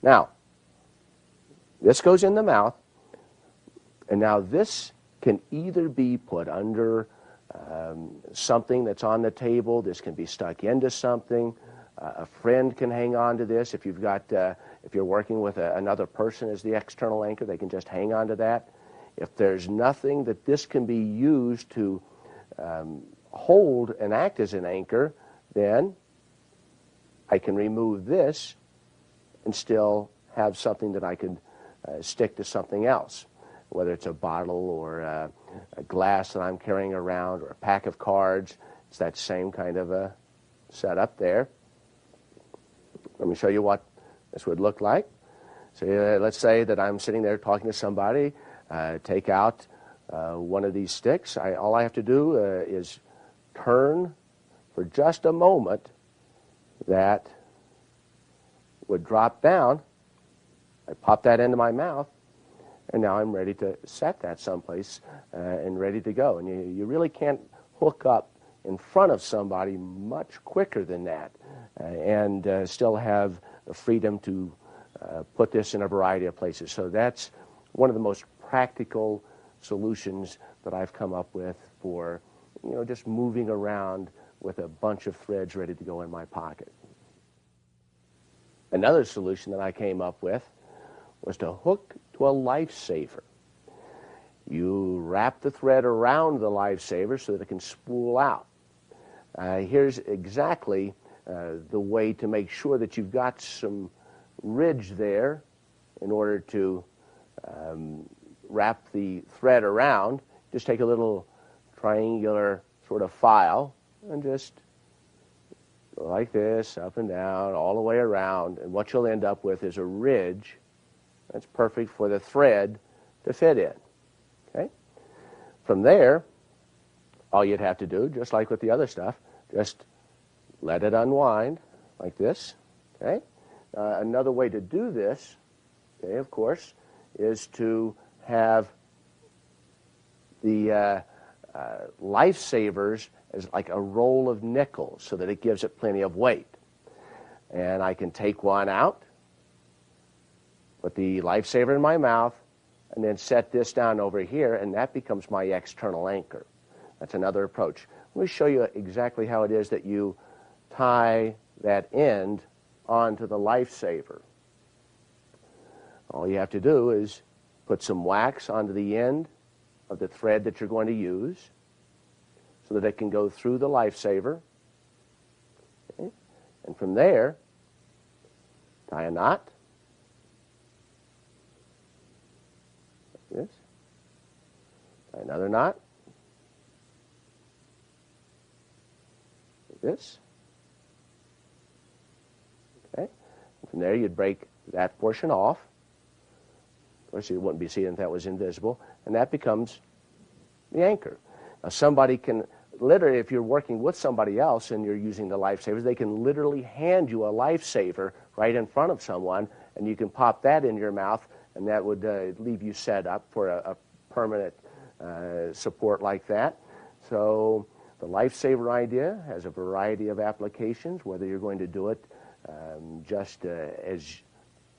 Now, this goes in the mouth, and now this can either be put under something that's on the table. This can be stuck into something. A friend can hang on to this. If you've got, if you're working with another person as the external anchor, they can just hang on to that. If there's nothing that this can be used to hold and act as an anchor, then I can remove this and still have something that I could stick to something else, whether it's a bottle or a glass that I'm carrying around or a pack of cards. It's that same kind of a setup there. Let me show you what this would look like. So let's say that I'm sitting there talking to somebody, take out one of these sticks. All I have to do is turn for just a moment. That would drop down. I pop that into my mouth, and now I'm ready to set that someplace and ready to go. And you really can't hook up in front of somebody much quicker than that and still have the freedom to put this in a variety of places. So that's one of the most practical solutions that I've come up with for, you know, just moving around with a bunch of threads ready to go in my pocket. Another solution that I came up with was to hook to a lifesaver. You wrap the thread around the lifesaver so that it can spool out. Here's exactly the way to make sure that you've got some ridge there in order to wrap the thread around. Just take a little triangular sort of file and just go like this, up and down, all the way around, and what you'll end up with is a ridge that's perfect for the thread to fit in. Okay? From there, all you'd have to do, just like with the other stuff, just let it unwind like this. Okay? Another way to do this, okay, of course, is to have the lifesavers as like a roll of nickels so that it gives it plenty of weight. And I can take one out, put the lifesaver in my mouth, and then set this down over here, and that becomes my external anchor. That's another approach. Let me show you exactly how it is that you tie that end onto the lifesaver. All you have to do is put some wax onto the end of the thread that you're going to use so that it can go through the lifesaver. Okay? And from there, tie a knot. Like this. Tie another knot. Like this. Okay. And from there, you'd break that portion off. Of course, you wouldn't be seeing if that was invisible. And that becomes the anchor. Now, somebody can literally, if you're working with somebody else and you're using the lifesavers, they can literally hand you a lifesaver right in front of someone, and you can pop that in your mouth, and that would leave you set up for a permanent support like that. So the lifesaver idea has a variety of applications, whether you're going to do it just as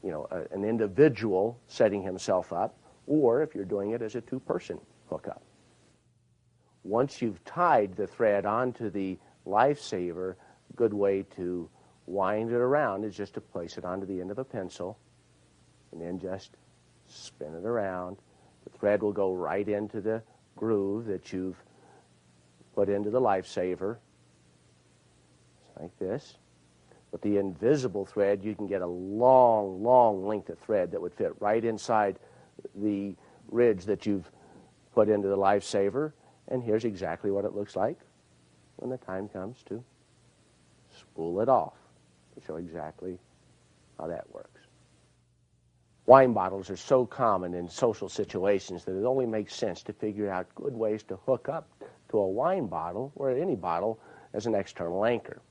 an individual setting himself up, or if you're doing it as a two-person hookup. Once you've tied the thread onto the lifesaver, a good way to wind it around is just to place it onto the end of a pencil and then just spin it around. The thread will go right into the groove that you've put into the lifesaver, just like this. With the invisible thread, you can get a long, long length of thread that would fit right inside the ridge that you've put into the lifesaver. And here's exactly what it looks like when the time comes to spool it off, to show exactly how that works. Wine bottles are so common in social situations that it only makes sense to figure out good ways to hook up to a wine bottle or any bottle as an external anchor.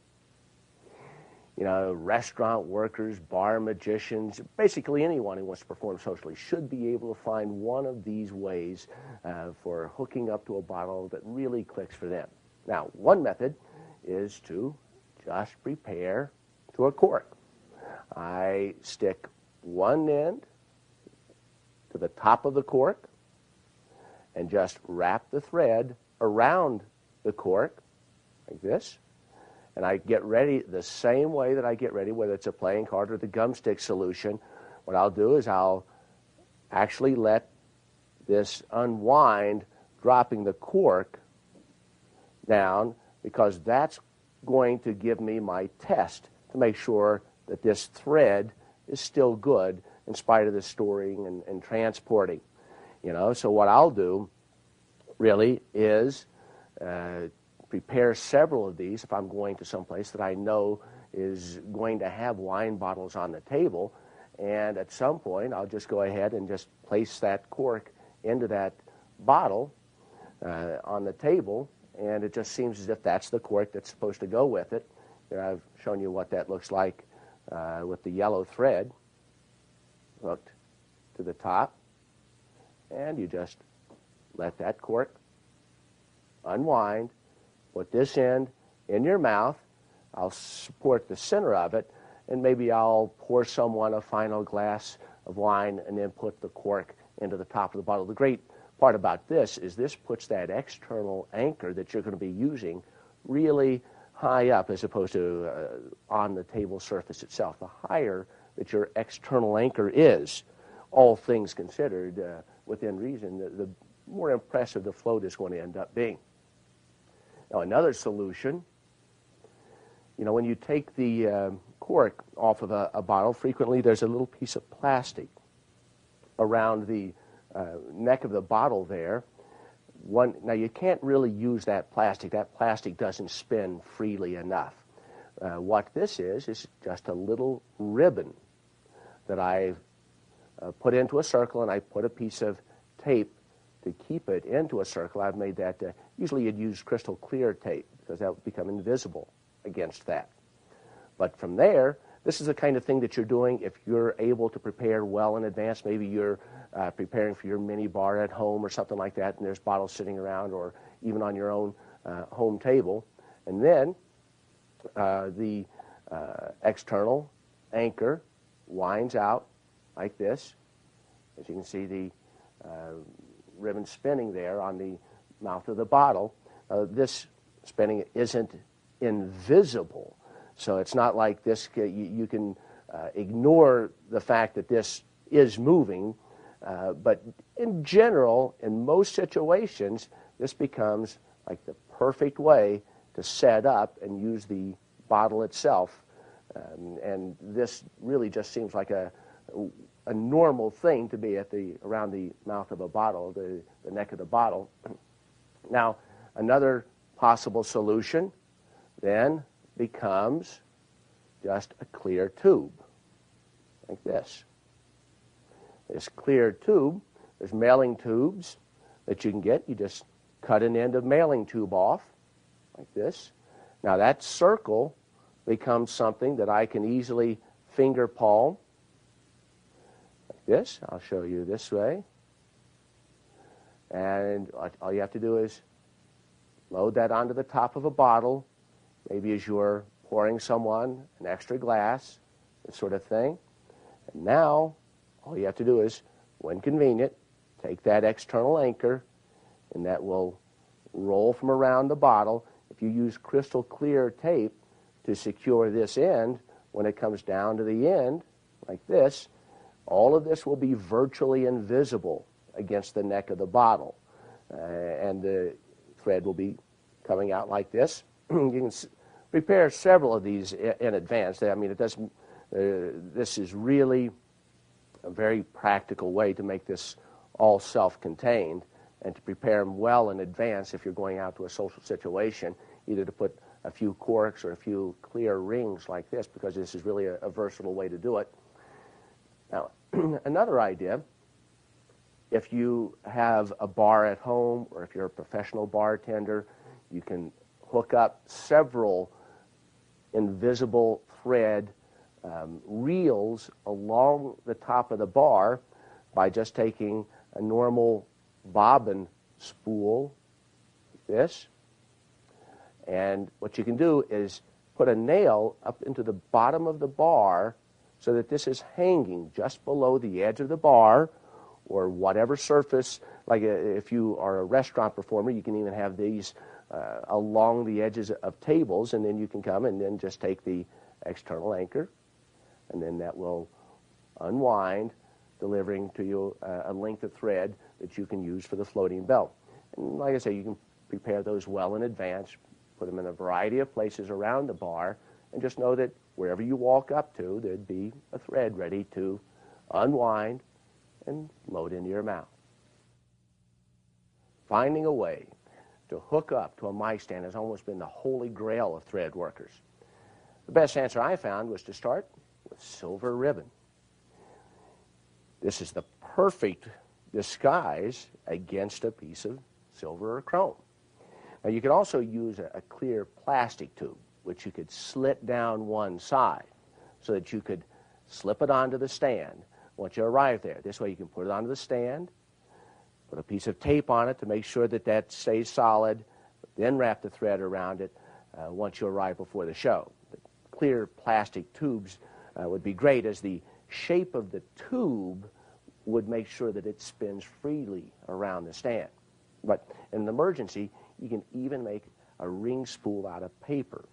Restaurant workers, bar magicians, basically anyone who wants to perform socially should be able to find one of these ways for hooking up to a bottle that really clicks for them. Now, one method is to just prepare to a cork. I stick one end to the top of the cork and just wrap the thread around the cork like this. And I get ready the same way that I get ready, whether it's a playing card or the gum stick solution. What I'll do is I'll actually let this unwind, dropping the cork down, because that's going to give me my test to make sure that this thread is still good in spite of the storing and transporting. So what I'll do really is prepare several of these if I'm going to someplace that I know is going to have wine bottles on the table, and at some point I'll just go ahead and just place that cork into that bottle on the table, and it just seems as if that's the cork that's supposed to go with it. Here I've shown you what that looks like with the yellow thread hooked to the top, and you just let that cork unwind. Put this end in your mouth. I'll support the center of it, and maybe I'll pour someone a final glass of wine and then put the cork into the top of the bottle. The great part about this is this puts that external anchor that you're going to be using really high up as opposed to on the table surface itself. The higher that your external anchor is, all things considered, within reason, the more impressive the float is going to end up being. Now, another solution, when you take the cork off of a bottle, frequently there's a little piece of plastic around the neck of the bottle there. Now, you can't really use that plastic. That plastic doesn't spin freely enough. What this is just a little ribbon that I put into a circle, and I put a piece of tape to keep it into a circle. I've made that, usually you'd use crystal clear tape because that would become invisible against that. But from there, this is the kind of thing that you're doing if you're able to prepare well in advance. Maybe you're preparing for your mini bar at home or something like that, and there's bottles sitting around, or even on your own home table. And then the external anchor winds out like this. As you can see, the ribbon spinning there on the mouth of the bottle. This spinning isn't invisible, so it's not like this. You can ignore the fact that this is moving, but in general, in most situations, this becomes like the perfect way to set up and use the bottle itself. And this really just seems like a normal thing to be around the mouth of a bottle, the neck of the bottle. Now, another possible solution then becomes just a clear tube, like this. This clear tube, there's mailing tubes that you can get. You just cut an end of mailing tube off, like this. Now that circle becomes something that I can easily finger palm, like this. I'll show you this way. And all you have to do is load that onto the top of a bottle, maybe as you're pouring someone an extra glass, this sort of thing. And now, all you have to do is, when convenient, take that external anchor, and that will roll from around the bottle. If you use crystal clear tape to secure this end, when it comes down to the end, like this, all of this will be virtually invisible against the neck of the bottle. And the thread will be coming out like this. You can prepare several of these in advance. I mean, it doesn't. This is really a very practical way to make this all self-contained and to prepare them well in advance if you're going out to a social situation, either to put a few corks or a few clear rings like this, because this is really a versatile way to do it. Now, another idea, if you have a bar at home or if you're a professional bartender, you can hook up several invisible thread reels along the top of the bar by just taking a normal bobbin spool like this. And what you can do is put a nail up into the bottom of the bar so that this is hanging just below the edge of the bar or whatever surface. Like if you are a restaurant performer, you can even have these along the edges of tables, and then you can come and then just take the external anchor, and then that will unwind, delivering to you a length of thread that you can use for the floating belt. And like I say, you can prepare those well in advance, put them in a variety of places around the bar, and just know that wherever you walk up to, there'd be a thread ready to unwind and load into your mouth. Finding a way to hook up to a mic stand has almost been the holy grail of thread workers. The best answer I found was to start with silver ribbon. This is the perfect disguise against a piece of silver or chrome. Now you could also use a clear plastic tube, which you could slit down one side so that you could slip it onto the stand once you arrive there. This way you can put it onto the stand, put a piece of tape on it to make sure that that stays solid, then wrap the thread around it once you arrive before the show. The clear plastic tubes would be great, as the shape of the tube would make sure that it spins freely around the stand. But in an emergency, you can even make a ring spool out of paper.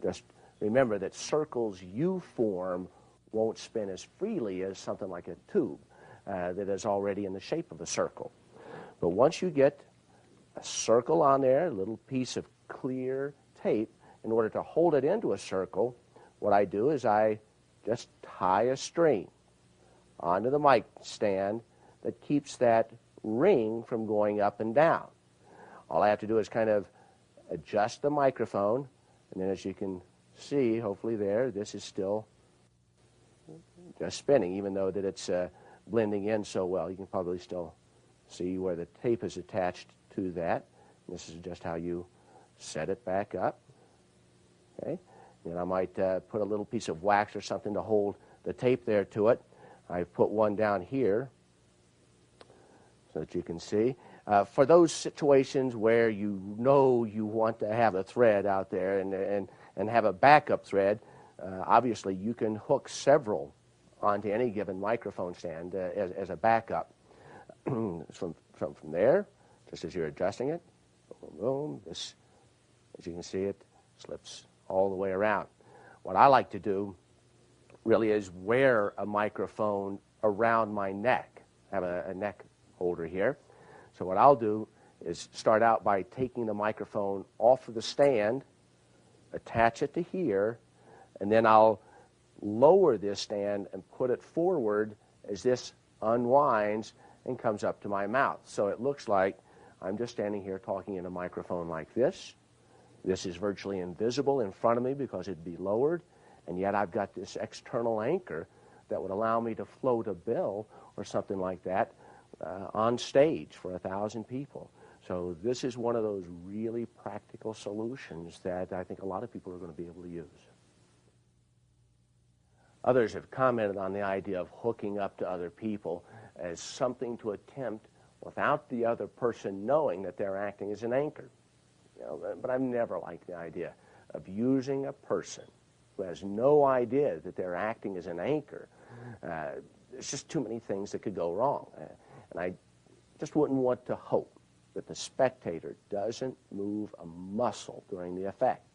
Just remember that circles you form won't spin as freely as something like a tube that is already in the shape of a circle. But once you get a circle on there, a little piece of clear tape, in order to hold it into a circle, what I do is I just tie a string onto the mic stand that keeps that ring from going up and down. All I have to do is kind of adjust the microphone, and then as you can see, hopefully there, this is still just spinning, even though that it's blending in so well. You can probably still see where the tape is attached to that. And this is just how you set it back up. Okay, and I might put a little piece of wax or something to hold the tape there to it. I've put one down here so that you can see. For those situations where you know you want to have a thread out there and have a backup thread, obviously you can hook several onto any given microphone stand as a backup. from there, just as you're adjusting it, boom, boom, this, as you can see, it slips all the way around. What I like to do really is wear a microphone around my neck. I have a neck holder here. So what I'll do is start out by taking the microphone off of the stand, attach it to here, and then I'll lower this stand and put it forward as this unwinds and comes up to my mouth. So it looks like I'm just standing here talking in a microphone like this. This is virtually invisible in front of me because it'd be lowered, and yet I've got this external anchor that would allow me to float a bill or something like that on stage for 1,000 people. So this is one of those really practical solutions that I think a lot of people are going to be able to use. Others have commented on the idea of hooking up to other people as something to attempt without the other person knowing that they're acting as an anchor. You know, but I've never liked the idea of using a person who has no idea that they're acting as an anchor. There's just too many things that could go wrong. And I just wouldn't want to hope that the spectator doesn't move a muscle during the effect.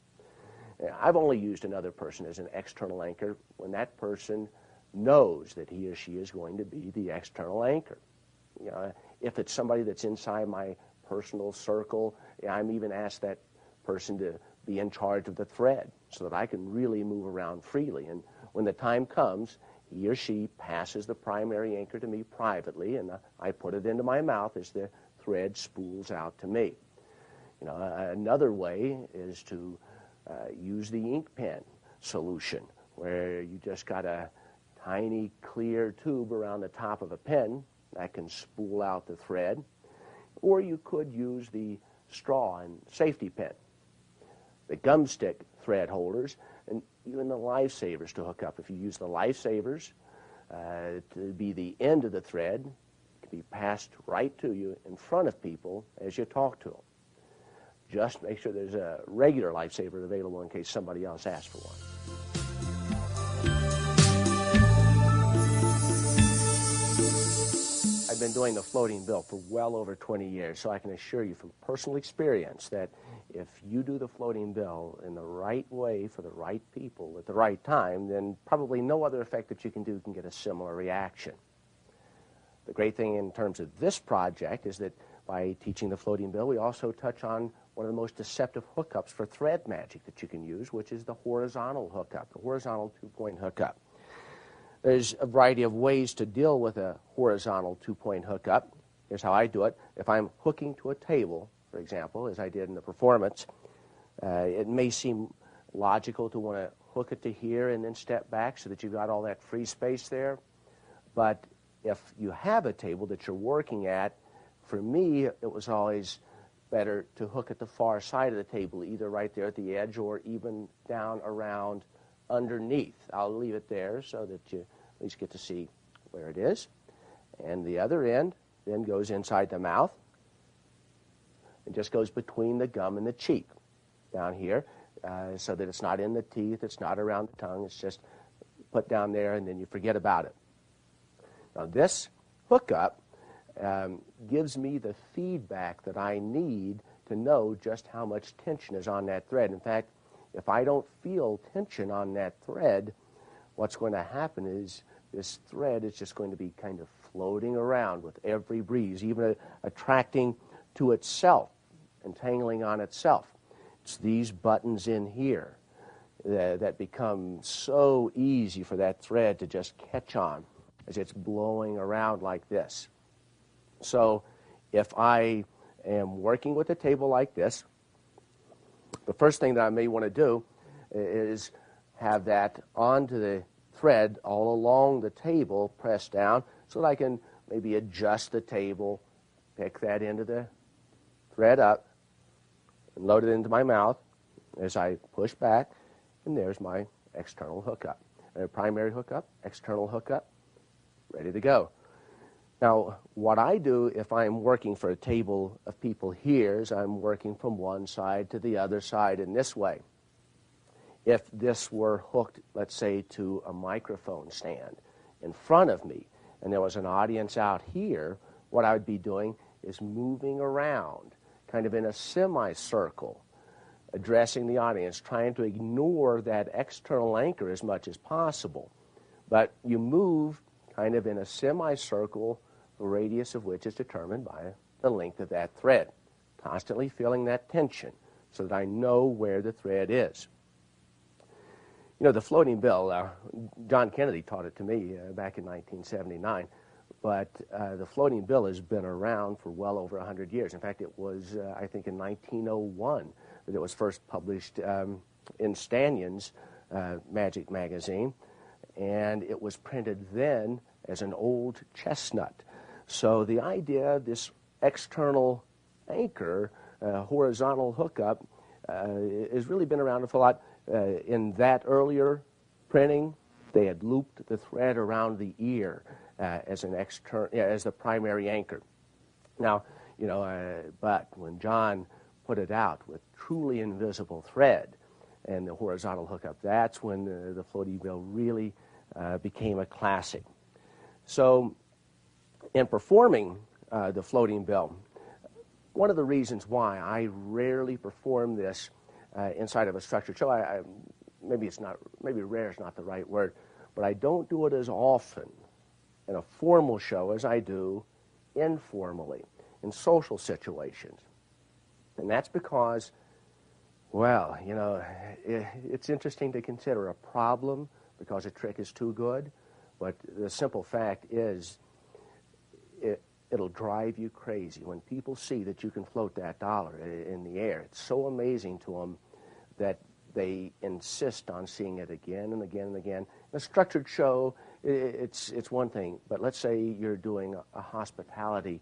I've only used another person as an external anchor when that person knows that he or she is going to be the external anchor. You know, if it's somebody that's inside my personal circle, I'm even asked that person to be in charge of the thread so that I can really move around freely. And when the time comes, he or she passes the primary anchor to me privately, and I put it into my mouth as the thread spools out to me. You know, another way is to use the ink pen solution, where you just got a tiny clear tube around the top of a pen that can spool out the thread, or you could use the straw and safety pin, the gum stick thread holders, and even the lifesavers to hook up. If you use the lifesavers to be the end of the thread, it can be passed right to you in front of people as you talk to them. Just make sure there's a regular lifesaver available in case somebody else asks for one. I've been doing the floating bill for well over 20 years, so I can assure you from personal experience that if you do the floating bill in the right way for the right people at the right time, then probably no other effect that you can do can get a similar reaction. The great thing in terms of this project is that by teaching the floating bill, we also touch on one of the most deceptive hookups for thread magic that you can use, which is the horizontal hookup, the horizontal two-point hookup. There's a variety of ways to deal with a horizontal two-point hookup. Here's how I do it. If I'm hooking to a table, for example, as I did in the performance, it may seem logical to want to hook it to here and then step back so that you've got all that free space there. But if you have a table that you're working at, for me, it was always better to hook at the far side of the table, either right there at the edge or even down around underneath. I'll leave it there so that you at least get to see where it is. And the other end then goes inside the mouth. It just goes between the gum and the cheek down here so that it's not in the teeth, it's not around the tongue, it's just put down there and then you forget about it. Now this hookup gives me the feedback that I need to know just how much tension is on that thread. In fact, if I don't feel tension on that thread, what's going to happen is this thread is just going to be kind of floating around with every breeze, even attracting to itself, entangling on itself. It's these buttons in here that become so easy for that thread to just catch on as it's blowing around like this. So if I am working with a table like this, the first thing that I may want to do is have that onto the thread all along the table pressed down so that I can maybe adjust the table, pick that end of the thread up, and load it into my mouth as I push back, and there's my external hookup. Primary hookup, external hookup, ready to go. Now, what I do if I'm working for a table of people here is I'm working from one side to the other side in this way. If this were hooked, let's say, to a microphone stand in front of me, and there was an audience out here, what I would be doing is moving around, kind of in a semicircle, addressing the audience, trying to ignore that external anchor as much as possible. But you move kind of in a semicircle, the radius of which is determined by the length of that thread, constantly feeling that tension so that I know where the thread is. You know, the floating bill, John Kennedy taught it to me back in 1979, but the floating bill has been around for well over 100 years. In fact, it was, I think, in 1901 that it was first published in Stanion's Magic magazine, and it was printed then as an old chestnut. So the idea of this external anchor, horizontal hookup, has really been around for a lot. In that earlier printing, they had looped the thread around the ear as an as the primary anchor. Now, you know, but when John put it out with truly invisible thread and the horizontal hookup, that's when the floating bill really became a classic. So, in performing the floating bill, one of the reasons why I rarely perform this inside of a structured show, maybe rare is not the right word, but I don't do it as often in a formal show as I do informally in social situations. And that's because, well, you know, it's interesting to consider a problem because a trick is too good, but the simple fact is it'll drive you crazy when people see that you can float that dollar in the air. It's so amazing to them that they insist on seeing it again and again and again. In a structured show, it's one thing, but let's say you're doing a hospitality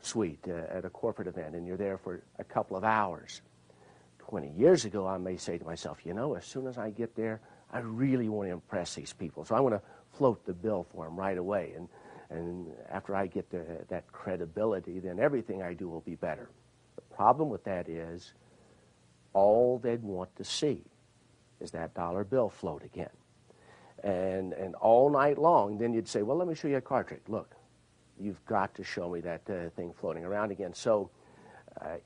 suite at a corporate event and you're there for a couple of hours. 20 years ago, I may say to myself, you know, as soon as I get there, I really want to impress these people, so I want to float the bill for them right away. And after I get that credibility, then everything I do will be better. The problem with that is all they'd want to see is that dollar bill float again. And all night long, then you'd say, well, let me show you a card trick. Look, you've got to show me that thing floating around again. So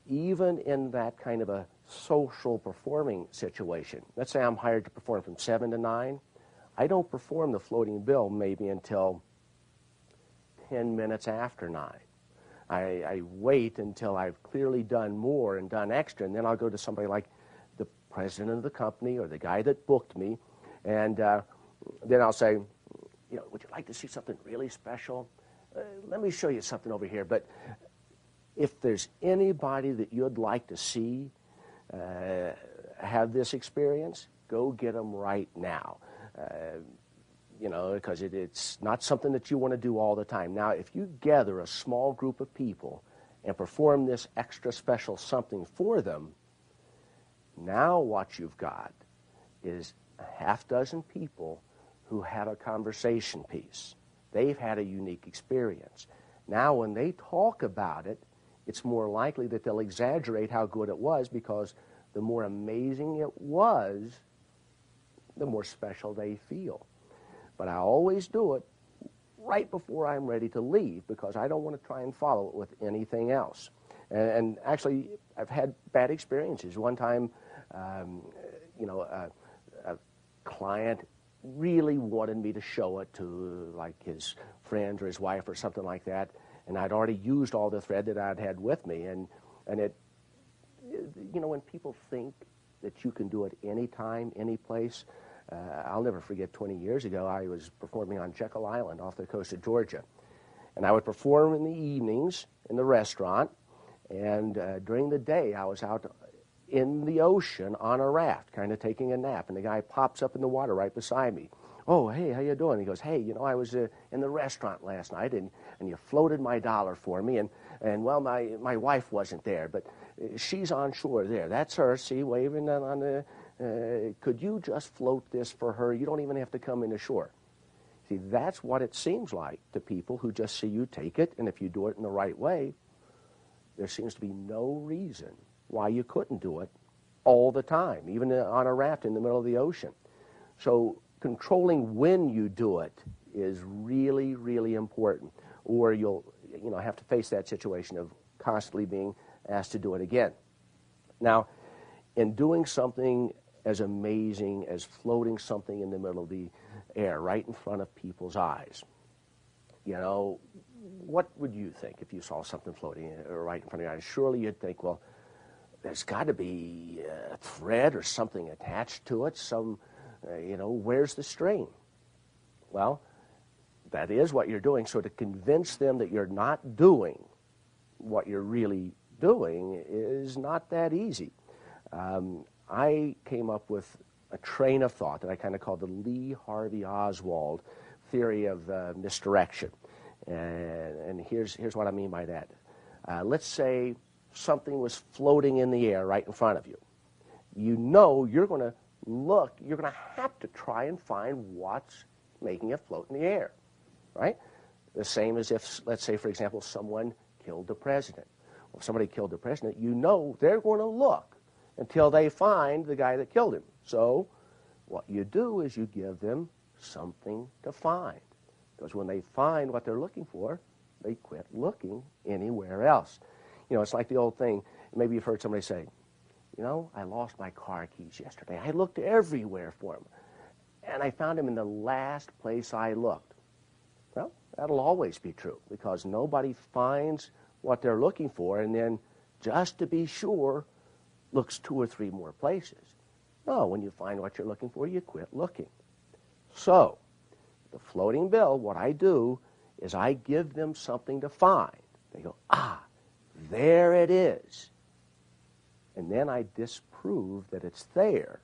even in that kind of a social performing situation, let's say I'm hired to perform from 7 to 9, I don't perform the floating bill maybe until 10 minutes after 9. I wait until I've clearly done more and done extra, and then I'll go to somebody like the president of the company or the guy that booked me, and then I'll say, you know, would you like to see something really special? Let me show you something over here. But if there's anybody that you'd like to see have this experience, go get them right now. You know, because it's not something that you want to do all the time. Now, if you gather a small group of people and perform this extra special something for them, now what you've got is a half dozen people who have a conversation piece. They've had a unique experience. Now, when they talk about it, it's more likely that they'll exaggerate how good it was, because the more amazing it was, the more special they feel. But I always do it right before I'm ready to leave, because I don't want to try and follow it with anything else. And actually, I've had bad experiences. One time, you know, a client really wanted me to show it to, like, his friend or his wife or something like that, and I'd already used all the thread that I'd had with me. And it, you know, when people think that you can do it anytime, any place, I'll never forget 20 years ago, I was performing on Jekyll Island off the coast of Georgia. And I would perform in the evenings in the restaurant, and during the day I was out in the ocean on a raft, kind of taking a nap, and the guy pops up in the water right beside me. Oh, hey, how you doing? He goes, hey, you know, I was in the restaurant last night, and you floated my dollar for me, and well, my wife wasn't there, but she's on shore there. That's her, see, waving on the... could you just float this for her? You don't even have to come in ashore. See, that's what it seems like to people who just see you take it, and if you do it in the right way, there seems to be no reason why you couldn't do it all the time, even on a raft in the middle of the ocean. So controlling when you do it is really, really important, or you'll have to face that situation of constantly being asked to do it again. Now, in doing something as amazing as floating something in the middle of the air right in front of people's eyes, what would you think if you saw something floating right in front of your eyes? Surely you'd think, well, there's got to be a thread or something attached to it. Where's the string? Well, that is what you're doing. So to convince them that you're not doing what you're really doing is not that easy. I came up with a train of thought that I kind of called the Lee Harvey Oswald theory of misdirection. And here's what I mean by that. Let's say something was floating in the air right in front of you. You're going to look, you're going to have to try and find what's making it float in the air, right? The same as if, let's say, for example, someone killed the president. Well, if somebody killed the president, they're going to look until they find the guy that killed him. So what you do is you give them something to find. Because when they find what they're looking for, they quit looking anywhere else. It's like the old thing, maybe you've heard somebody say, I lost my car keys yesterday. I looked everywhere for them, and I found them in the last place I looked. Well, that'll always be true, because nobody finds what they're looking for and then, just to be sure, looks 2 or 3 more places. No, when you find what you're looking for, you quit looking. So, the floating bill, what I do is I give them something to find. They go, there it is. And then I disprove that it's there.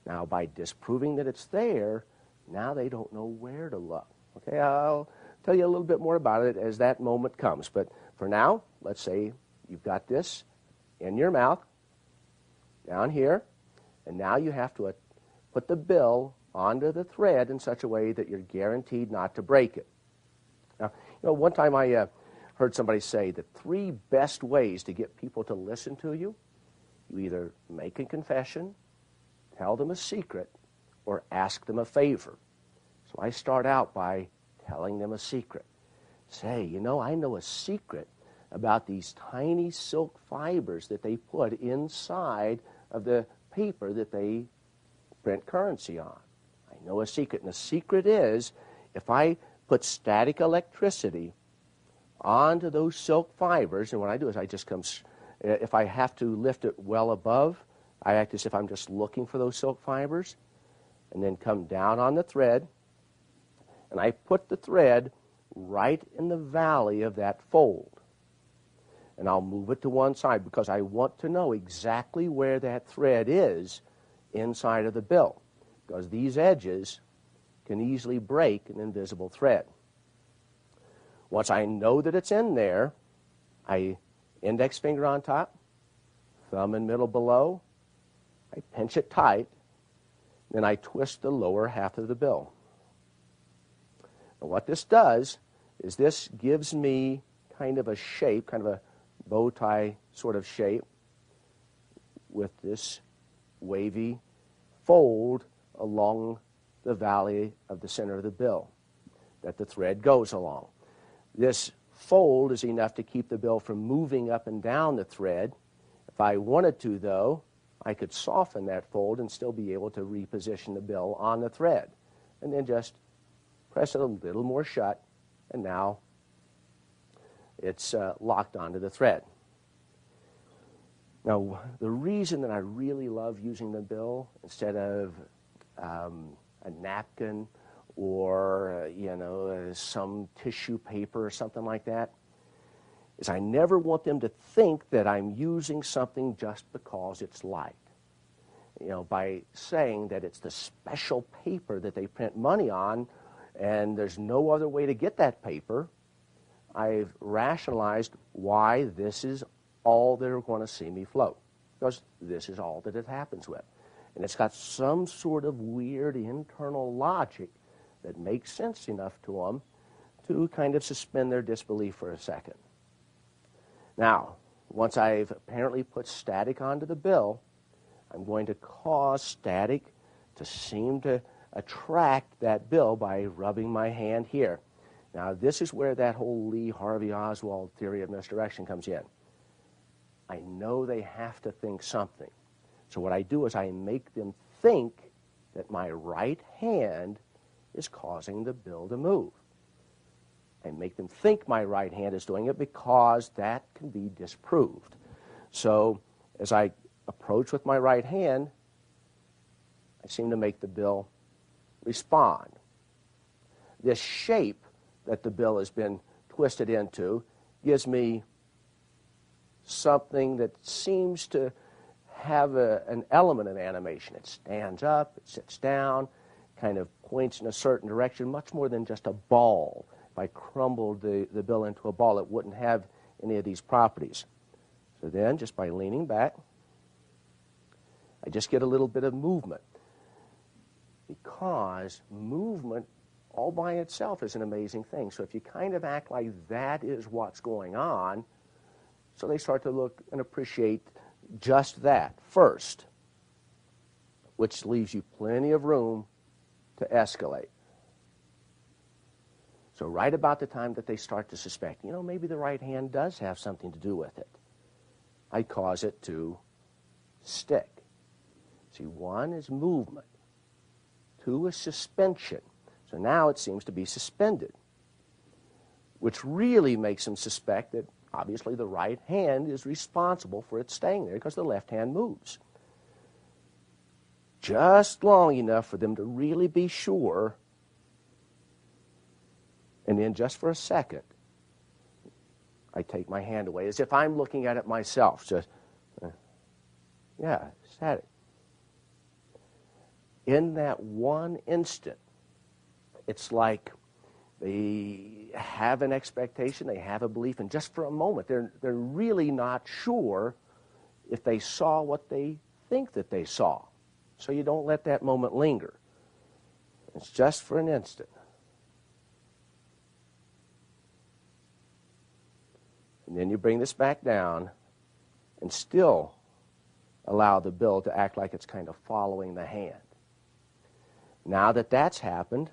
Now, by disproving that it's there, now they don't know where to look. Okay, I'll tell you a little bit more about it as that moment comes. But for now, let's say you've got this in your mouth, down here, and now you have to put the bill onto the thread in such a way that you're guaranteed not to break it. Now, one time I heard somebody say the 3 best ways to get people to listen to you: you either make a confession, tell them a secret, or ask them a favor. So I start out by telling them a secret. Say, I know a secret about these tiny silk fibers that they put inside of the paper that they print currency on. I know a secret, and the secret is if I put static electricity onto those silk fibers, and what I do is I just if I have to lift it well above, I act as if I'm just looking for those silk fibers, and then come down on the thread, and I put the thread right in the valley of that fold. And I'll move it to one side because I want to know exactly where that thread is inside of the bill, because these edges can easily break an invisible thread. Once I know that it's in there, I index finger on top, thumb in middle below, I pinch it tight, then I twist the lower half of the bill. And what this does is this gives me kind of a shape, kind of a bow tie sort of shape with this wavy fold along the valley of the center of the bill that the thread goes along. This fold is enough to keep the bill from moving up and down the thread. If I wanted to, though, I could soften that fold and still be able to reposition the bill on the thread. And then just press it a little more shut, and now it's locked onto the thread. Now, the reason that I really love using the bill instead of a napkin or, some tissue paper or something like that is I never want them to think that I'm using something just because it's light. By saying that it's the special paper that they print money on and there's no other way to get that paper, I've rationalized why this is all they're going to see me float, because this is all that it happens with. And it's got some sort of weird internal logic that makes sense enough to them to kind of suspend their disbelief for a second. Now, once I've apparently put static onto the bill, I'm going to cause static to seem to attract that bill by rubbing my hand here. Now, this is where that whole Lee Harvey Oswald theory of misdirection comes in. I know they have to think something. So what I do is I make them think that my right hand is causing the bill to move. I make them think my right hand is doing it because that can be disproved. So as I approach with my right hand, I seem to make the bill respond. This shape that the bill has been twisted into gives me something that seems to have an element of animation. It stands up, it sits down, kind of points in a certain direction, much more than just a ball. If I crumbled the bill into a ball, it wouldn't have any of these properties. So then, just by leaning back, I just get a little bit of movement. Because movement all by itself is an amazing thing. So if you kind of act like that is what's going on, so they start to look and appreciate just that first, which leaves you plenty of room to escalate. So right about the time that they start to suspect, you know, maybe the right hand does have something to do with it, I cause it to stick. See, one is movement. Two is suspension. So now it seems to be suspended, which really makes them suspect that obviously the right hand is responsible for it staying there because the left hand moves. Just long enough for them to really be sure, and then just for a second, I take my hand away as if I'm looking at it myself. Just, yeah, static. In that one instant, it's like they have an expectation, they have a belief, and just for a moment, they're really not sure if they saw what they think that they saw. So you don't let that moment linger. It's just for an instant. And then you bring this back down and still allow the bill to act like it's kind of following the hand. Now that that's happened,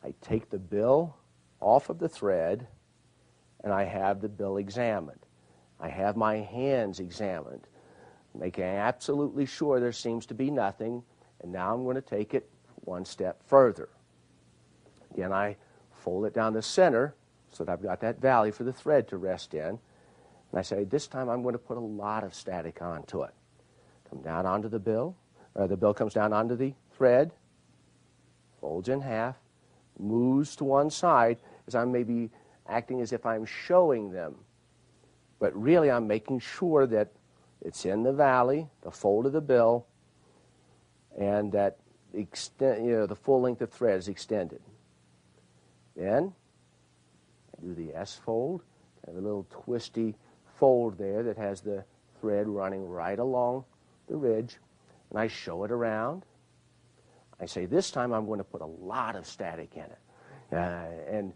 I take the bill off of the thread and I have the bill examined. I have my hands examined, making absolutely sure there seems to be nothing, and now I'm going to take it one step further. Again, I fold it down the center so that I've got that valley for the thread to rest in, and I say, this time I'm going to put a lot of static onto it. Come down onto the bill, the bill comes down onto the thread, folds in half, moves to one side as I'm maybe acting as if I'm showing them. But really I'm making sure that it's in the valley, the fold of the bill, and that the full length of thread is extended. Then I do the S fold, kind of a little twisty fold there that has the thread running right along the ridge, and I show it around. I say, this time I'm going to put a lot of static in it. And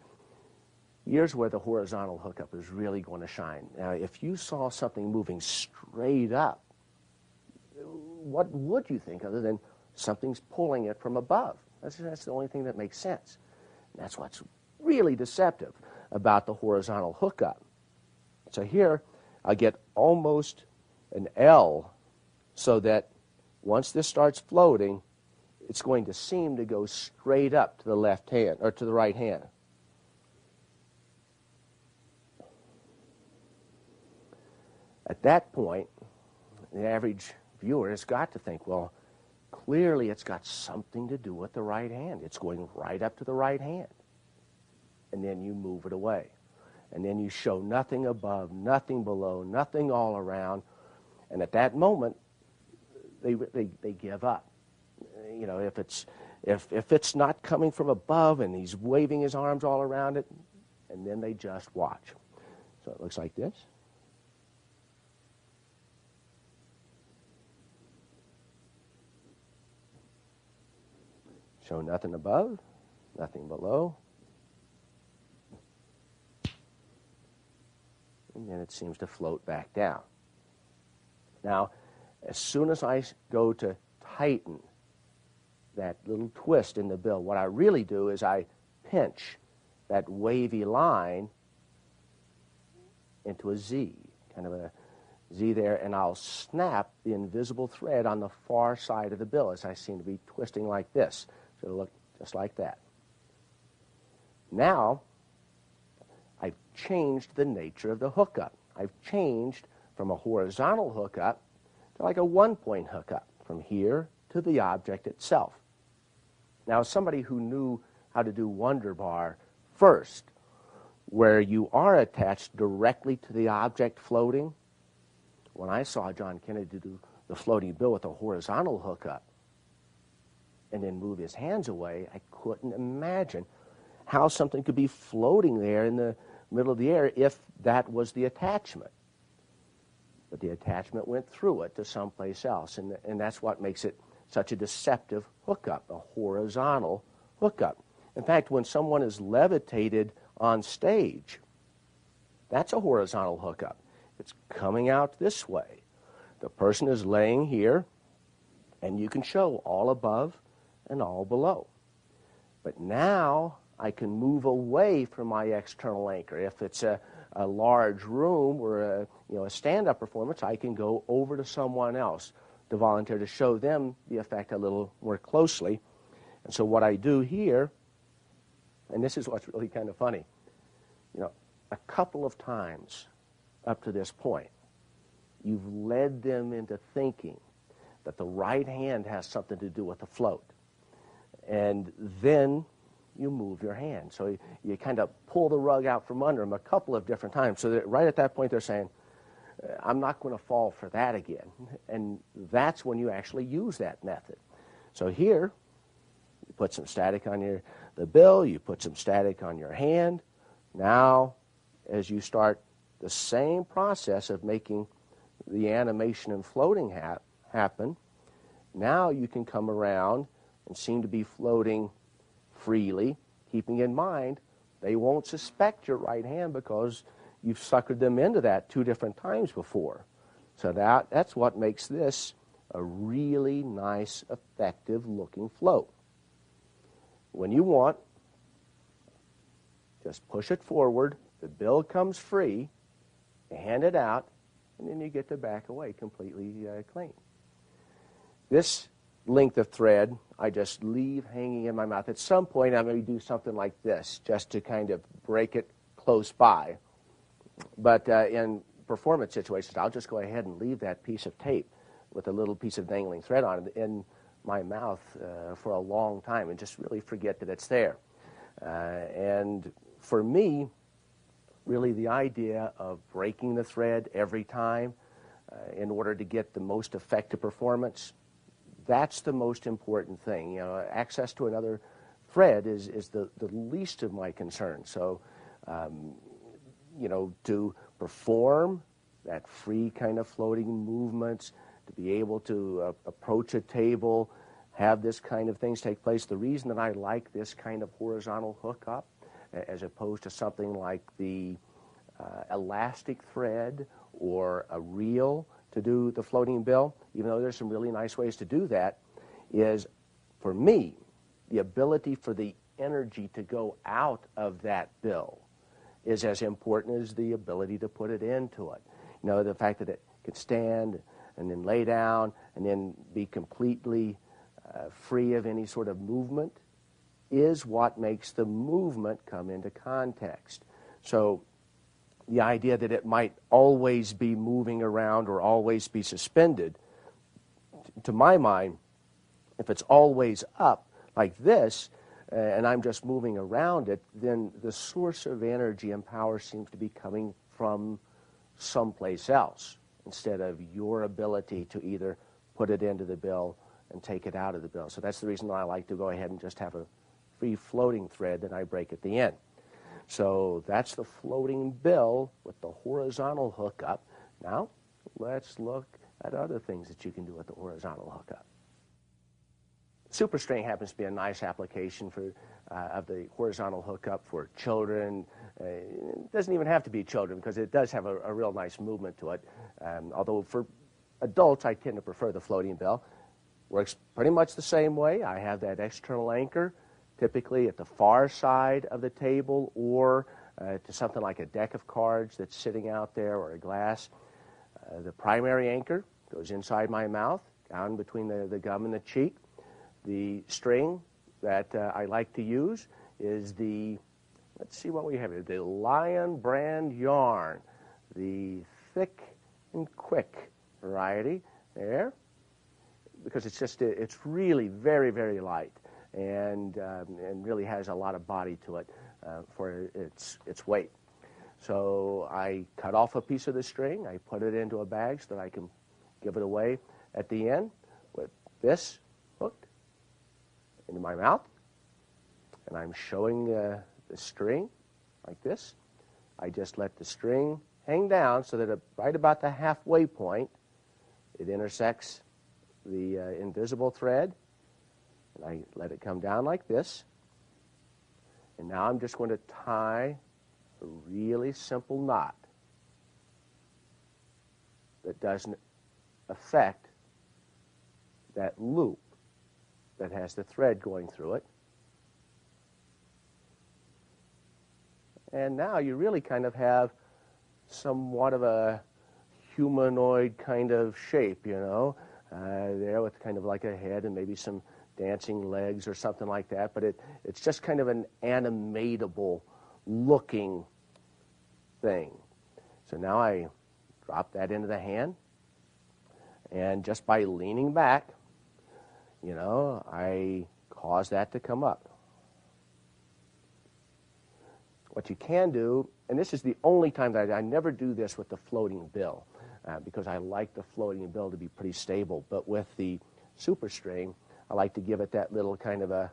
here's where the horizontal hookup is really going to shine. Now, if you saw something moving straight up, what would you think other than something's pulling it from above? That's the only thing that makes sense. And that's what's really deceptive about the horizontal hookup. So here, I get almost an L so that once this starts floating, it's going to seem to go straight up to the left hand, or to the right hand. At that point, the average viewer has got to think, well, clearly it's got something to do with the right hand. It's going right up to the right hand. And then you move it away. And then you show nothing above, nothing below, nothing all around. And at that moment, they give up. You know, if it's not coming from above and he's waving his arms all around it, and then they just watch. So it looks like this. Show nothing above, nothing below. And then it seems to float back down. Now, as soon as I go to tighten that little twist in the bill, what I really do is I pinch that wavy line into a Z, kind of a Z there, and I'll snap the invisible thread on the far side of the bill as I seem to be twisting like this. So it'll look just like that. Now, I've changed the nature of the hookup. I've changed from a horizontal hookup to like a one-point hookup, from here to the object itself. Now, somebody who knew how to do Wonder Bar first, where you are attached directly to the object floating, when I saw John Kennedy do the floating bill with a horizontal hookup and then move his hands away, I couldn't imagine how something could be floating there in the middle of the air if that was the attachment. But the attachment went through it to someplace else, and that's what makes it such a deceptive hookup, a horizontal hookup. In fact, when someone is levitated on stage, that's a horizontal hookup. It's coming out this way. The person is laying here, and you can show all above and all below. But now I can move away from my external anchor. If it's a large room or a stand-up performance, I can go over to someone else to volunteer to show them the effect a little more closely. And so what I do here, and this is what's really kind of funny, a couple of times up to this point, you've led them into thinking that the right hand has something to do with the float. And then you move your hand. So you kind of pull the rug out from under them a couple of different times. So that right at that point they're saying, I'm not going to fall for that again. And that's when you actually use that method. So here, you put some static on the bill, you put some static on your hand. Now, as you start the same process of making the animation and floating happen, now you can come around and seem to be floating freely, keeping in mind they won't suspect your right hand because you've suckered them into that 2 different times before. So that's what makes this a really nice, effective-looking float. When you want, just push it forward, the bill comes free, you hand it out, and then you get to back away completely clean. This length of thread I just leave hanging in my mouth. At some point I may do something like this just to kind of break it close by. But in performance situations, I'll just go ahead and leave that piece of tape with a little piece of dangling thread on it in my mouth for a long time and just really forget that it's there. And for me, really the idea of breaking the thread every time in order to get the most effective performance, that's the most important thing. Access to another thread is the least of my concern. So, to perform that free kind of floating movements, to be able to approach a table, have this kind of things take place. The reason that I like this kind of horizontal hookup as opposed to something like the elastic thread or a reel to do the floating bill, even though there's some really nice ways to do that, is, for me, the ability for the energy to go out of that bill is as important as the ability to put it into it. The fact that it can stand and then lay down and then be completely free of any sort of movement is what makes the movement come into context. So the idea that it might always be moving around or always be suspended, to my mind, if it's always up like this, and I'm just moving around it, then the source of energy and power seems to be coming from someplace else instead of your ability to either put it into the bill and take it out of the bill. So that's the reason why I like to go ahead and just have a free floating thread that I break at the end. So that's the floating bill with the horizontal hookup. Now, let's look at other things that you can do with the horizontal hookup. Superstring happens to be a nice application of the horizontal hookup for children. It doesn't even have to be children because it does have a real nice movement to it. Although for adults, I tend to prefer the floating bill. Works pretty much the same way. I have that external anchor typically at the far side of the table or to something like a deck of cards that's sitting out there or a glass. The primary anchor goes inside my mouth, down between the gum and the cheek. The string that I like to use is the, let's see what we have here, the Lion brand yarn, the thick and quick variety there, because it's really very, very light and really has a lot of body to it for its weight. So I cut off a piece of the string, I put it into a bag so that I can give it away at the end with this hooked into my mouth. And I'm showing the string like this. I just let the string hang down so that right about the halfway point, it intersects the invisible thread. And I let it come down like this. And now I'm just going to tie a really simple knot that doesn't affect that loop that has the thread going through it. And now you really kind of have somewhat of a humanoid kind of shape, you know, there with kind of like a head and maybe some dancing legs or something like that. But it's just kind of an animatable looking thing. So now I drop that into the hand, and just by leaning back, you know, I cause that to come up. What you can do, and this is the only time that I never do this with the floating bill, because I like the floating bill to be pretty stable, but with the super string, I like to give it that little kind of a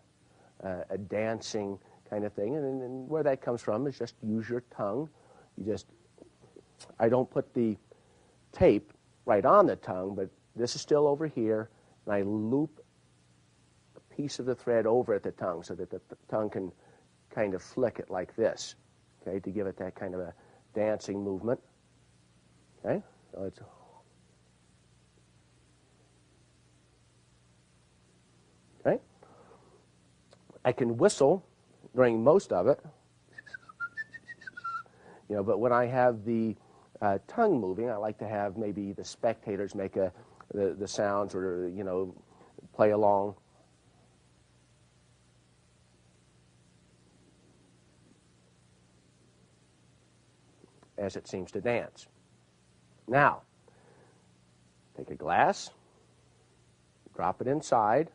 dancing kind of thing, and where that comes from is just use your tongue. I don't put the tape right on the tongue, but this is still over here, and I loop a piece of the thread over at the tongue so that the tongue can kind of flick it like this, okay, to give it that kind of a dancing movement. Okay, so it's okay. I can whistle during most of it, you know, but when I have the tongue moving, I like to have maybe the spectators make the sounds or, you know, play along. As it seems to dance. Now, take a glass, drop it inside,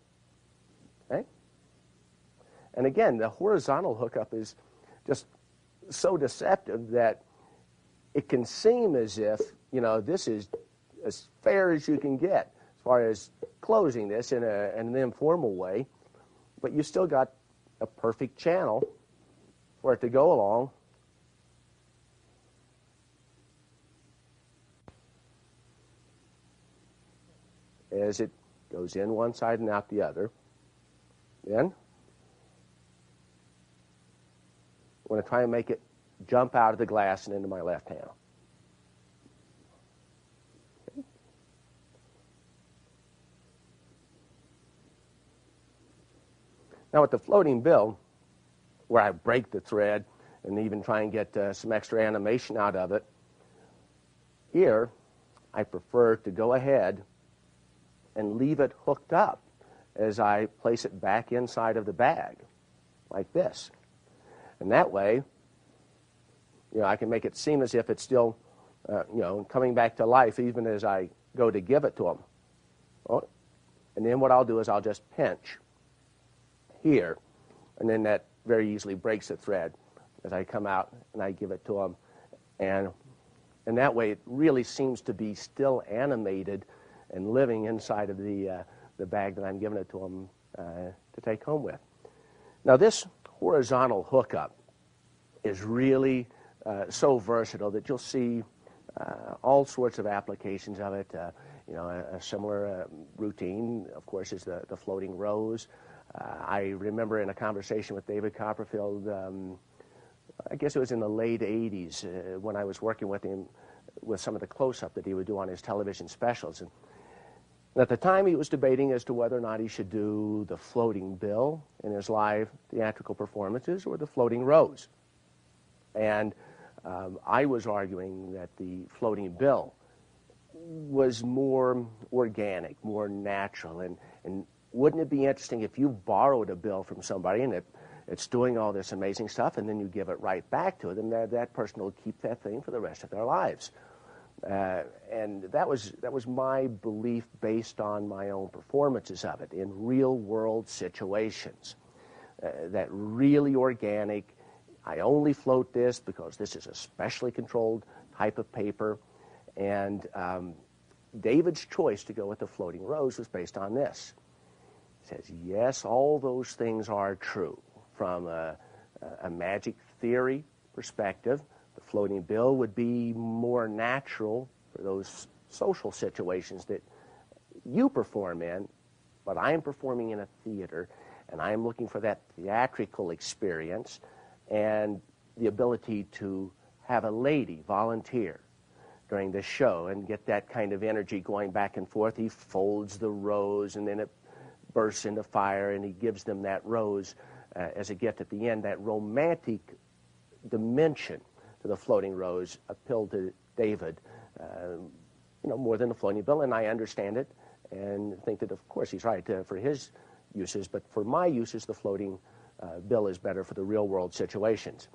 okay? And again, the horizontal hookup is just so deceptive that it can seem as if, you know, this is as fair as you can get as far as closing this in an informal way, but you still got a perfect channel for it to go along. As it goes in one side and out the other. Then I'm going to try and make it jump out of the glass and into my left hand. Okay. Now with the floating bill, where I break the thread and even try and get some extra animation out of it, here I prefer to go ahead and leave it hooked up as I place it back inside of the bag, like this. And that way, you know, I can make it seem as if it's still, you know, coming back to life even as I go to give it to them. Oh, and then what I'll do is I'll just pinch here, and then that very easily breaks the thread as I come out and I give it to them. And that way it really seems to be still animated and living inside of the bag that I'm giving it to them to take home with. Now this horizontal hookup is really so versatile that you'll see all sorts of applications of it. You know, a similar routine, of course, is the floating rose. I remember in a conversation with David Copperfield, I guess it was in the late 80s, when I was working with him with some of the close-up that he would do on his television specials. And And at the time, he was debating as to whether or not he should do the floating bill in his live theatrical performances or the floating rose. And I was arguing that the floating bill was more organic, more natural. And wouldn't it be interesting if you borrowed a bill from somebody and it's doing all this amazing stuff, and then you give it right back to them, that person will keep that thing for the rest of their lives. And that was my belief based on my own performances of it in real-world situations. That really organic, I only float this because this is a specially controlled type of paper. And David's choice to go with the floating rose was based on this. He says, yes, all those things are true. From a magic theory perspective, the floating bill would be more natural for those social situations that you perform in, but I am performing in a theater, and I am looking for that theatrical experience and the ability to have a lady volunteer during the show and get that kind of energy going back and forth. He folds the rose, and then it bursts into fire, and he gives them that rose as a gift at the end. That romantic dimension to the floating rose appealed to David, more than the floating bill, and I understand it and think that, of course, he's right for his uses, but for my uses, the floating bill is better for the real-world situations.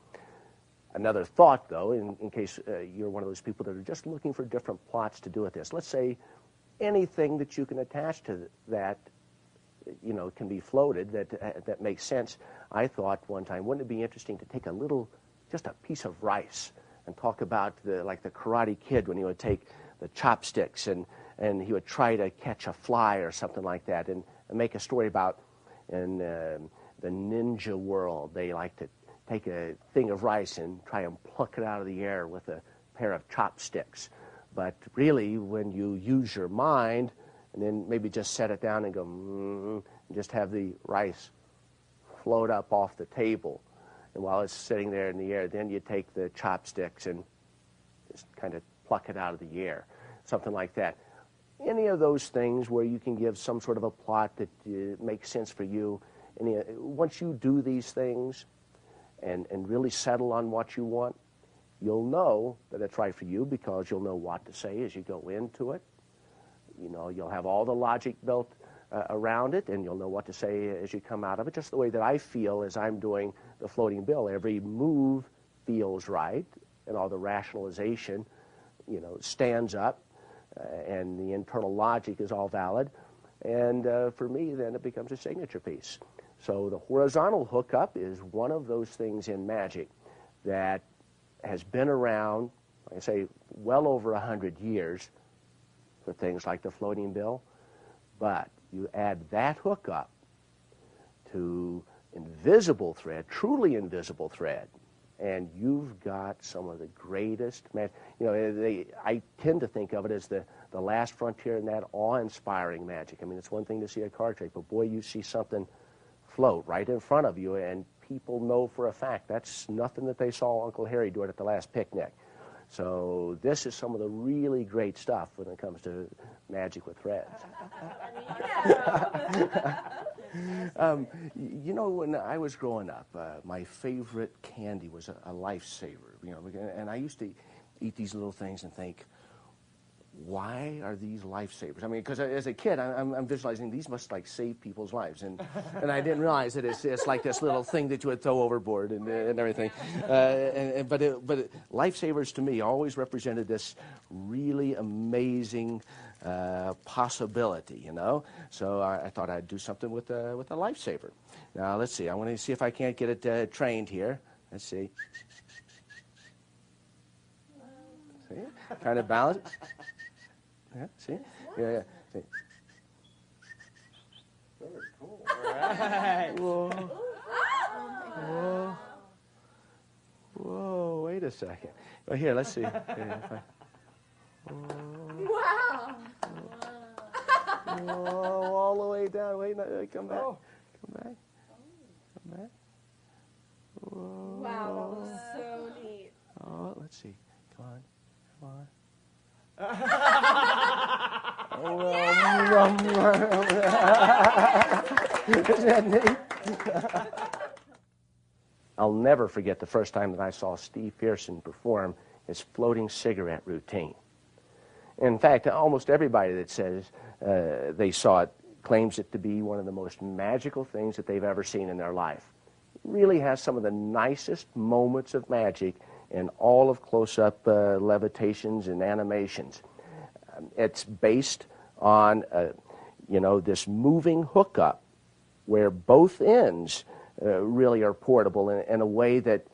Another thought, though, in case you're one of those people that are just looking for different plots to do with this. Let's say anything that you can attach to that, can be floated, that makes sense. I thought one time, wouldn't it be interesting to take just a piece of rice and talk about like the Karate Kid when he would take the chopsticks and he would try to catch a fly or something like that, and make a story about in the ninja world, they like to take a thing of rice and try and pluck it out of the air with a pair of chopsticks. But really, when you use your mind and then maybe just set it down and go, and just have the rice float up off the table, and while it's sitting there in the air, then you take the chopsticks and just kind of pluck it out of the air, something like that. Any of those things where you can give some sort of a plot that makes sense for you. Once you do these things and really settle on what you want, you'll know that it's right for you because you'll know what to say as you go into it. You'll have all the logic built around it, and you'll know what to say as you come out of it, just the way that I feel as I'm doing the floating bill. Every move feels right, and all the rationalization, stands up, and the internal logic is all valid. And for me, then it becomes a signature piece. So the horizontal hookup is one of those things in magic that has been around, like I say, well over 100 years for things like the floating bill. But you add that hookup to invisible thread, truly invisible thread, and you've got some of the greatest I tend to think of it as the last frontier in that awe-inspiring magic. I mean, it's one thing to see a card trick, but boy, you see something float right in front of you, and people know for a fact that's nothing that they saw Uncle Harry do it at the last picnic. So this is some of the really great stuff when it comes to magic with threads. When I was growing up, my favorite candy was a lifesaver. And I used to eat these little things and think, why are these lifesavers? I mean, because as a kid, I'm visualizing these must save people's lives, and I didn't realize that it's like this little thing that you would throw overboard and everything. But lifesavers to me always represented this really amazing possibility, So I thought I'd do something with a lifesaver. Now let's see. I want to see if I can't get it trained here. Let's see. See, trying to balance. Yeah, see? Yeah. See. Very cool. All right. Whoa, wait a second. Well, here, let's see. Wow. Whoa, all the way down. Wait, no, come back. Come back. Come back. Whoa. Wow, that was so neat. Oh, let's see. Come on. Isn't that neat? I'll never forget the first time that I saw Steve Pearson perform his floating cigarette routine. In fact, almost everybody that says they saw it claims it to be one of the most magical things that they've ever seen in their life. It really has some of the nicest moments of magic in all of close-up levitations and animations. It's based on, this moving hookup where both ends really are portable in a way that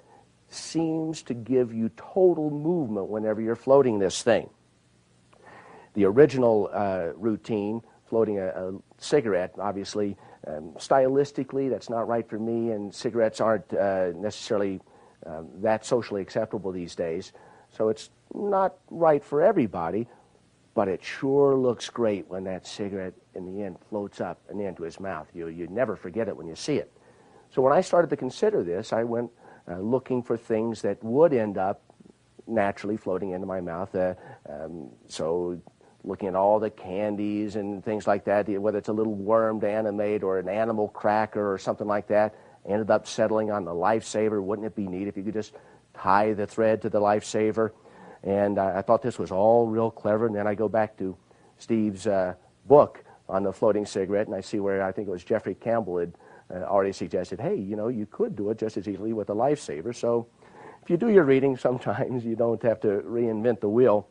seems to give you total movement whenever you're floating this thing. The original routine, floating a cigarette, obviously, stylistically, that's not right for me, and cigarettes aren't necessarily that socially acceptable these days, so it's not right for everybody, but it sure looks great when that cigarette in the end floats up and into his mouth. You never forget it when you see it. So when I started to consider this, I went looking for things that would end up naturally floating into my mouth. So looking at all the candies and things like that, whether it's a little worm to animate or an animal cracker or something like that, ended up settling on the Lifesaver. Wouldn't it be neat if you could just tie the thread to the Lifesaver? And I thought this was all real clever. And then I go back to Steve's book on the floating cigarette, and I see where I think it was Jeffrey Campbell had already suggested, hey, you could do it just as easily with a Lifesaver. So if you do your reading, sometimes you don't have to reinvent the wheel.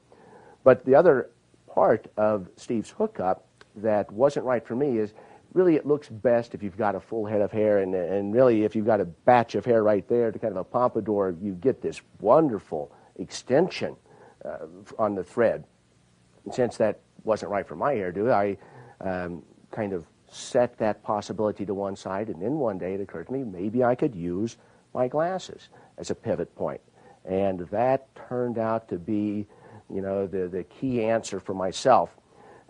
But the other part of Steve's hookup that wasn't right for me is really it looks best if you've got a full head of hair, and really if you've got a batch of hair right there to kind of a pompadour, you get this wonderful extension on the thread. And since that wasn't right for my hairdo, I kind of set that possibility to one side, and then one day it occurred to me maybe I could use my glasses as a pivot point. And that turned out to be, the key answer for myself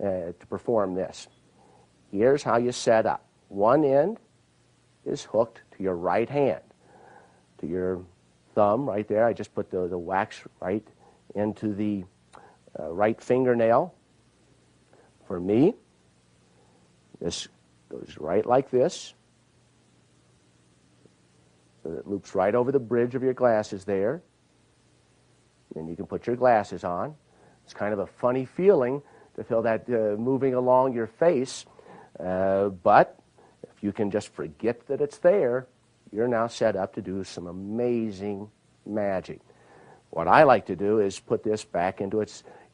to perform this. Here's how you set up. One end is hooked to your right hand, to your thumb right there. I just put the wax right into the right fingernail. For me, this goes right like this. So it loops right over the bridge of your glasses there. Then you can put your glasses on. It's kind of a funny feeling to feel that moving along your face. But if you can just forget that it's there, you're now set up to do some amazing magic. What I like to do is put this back into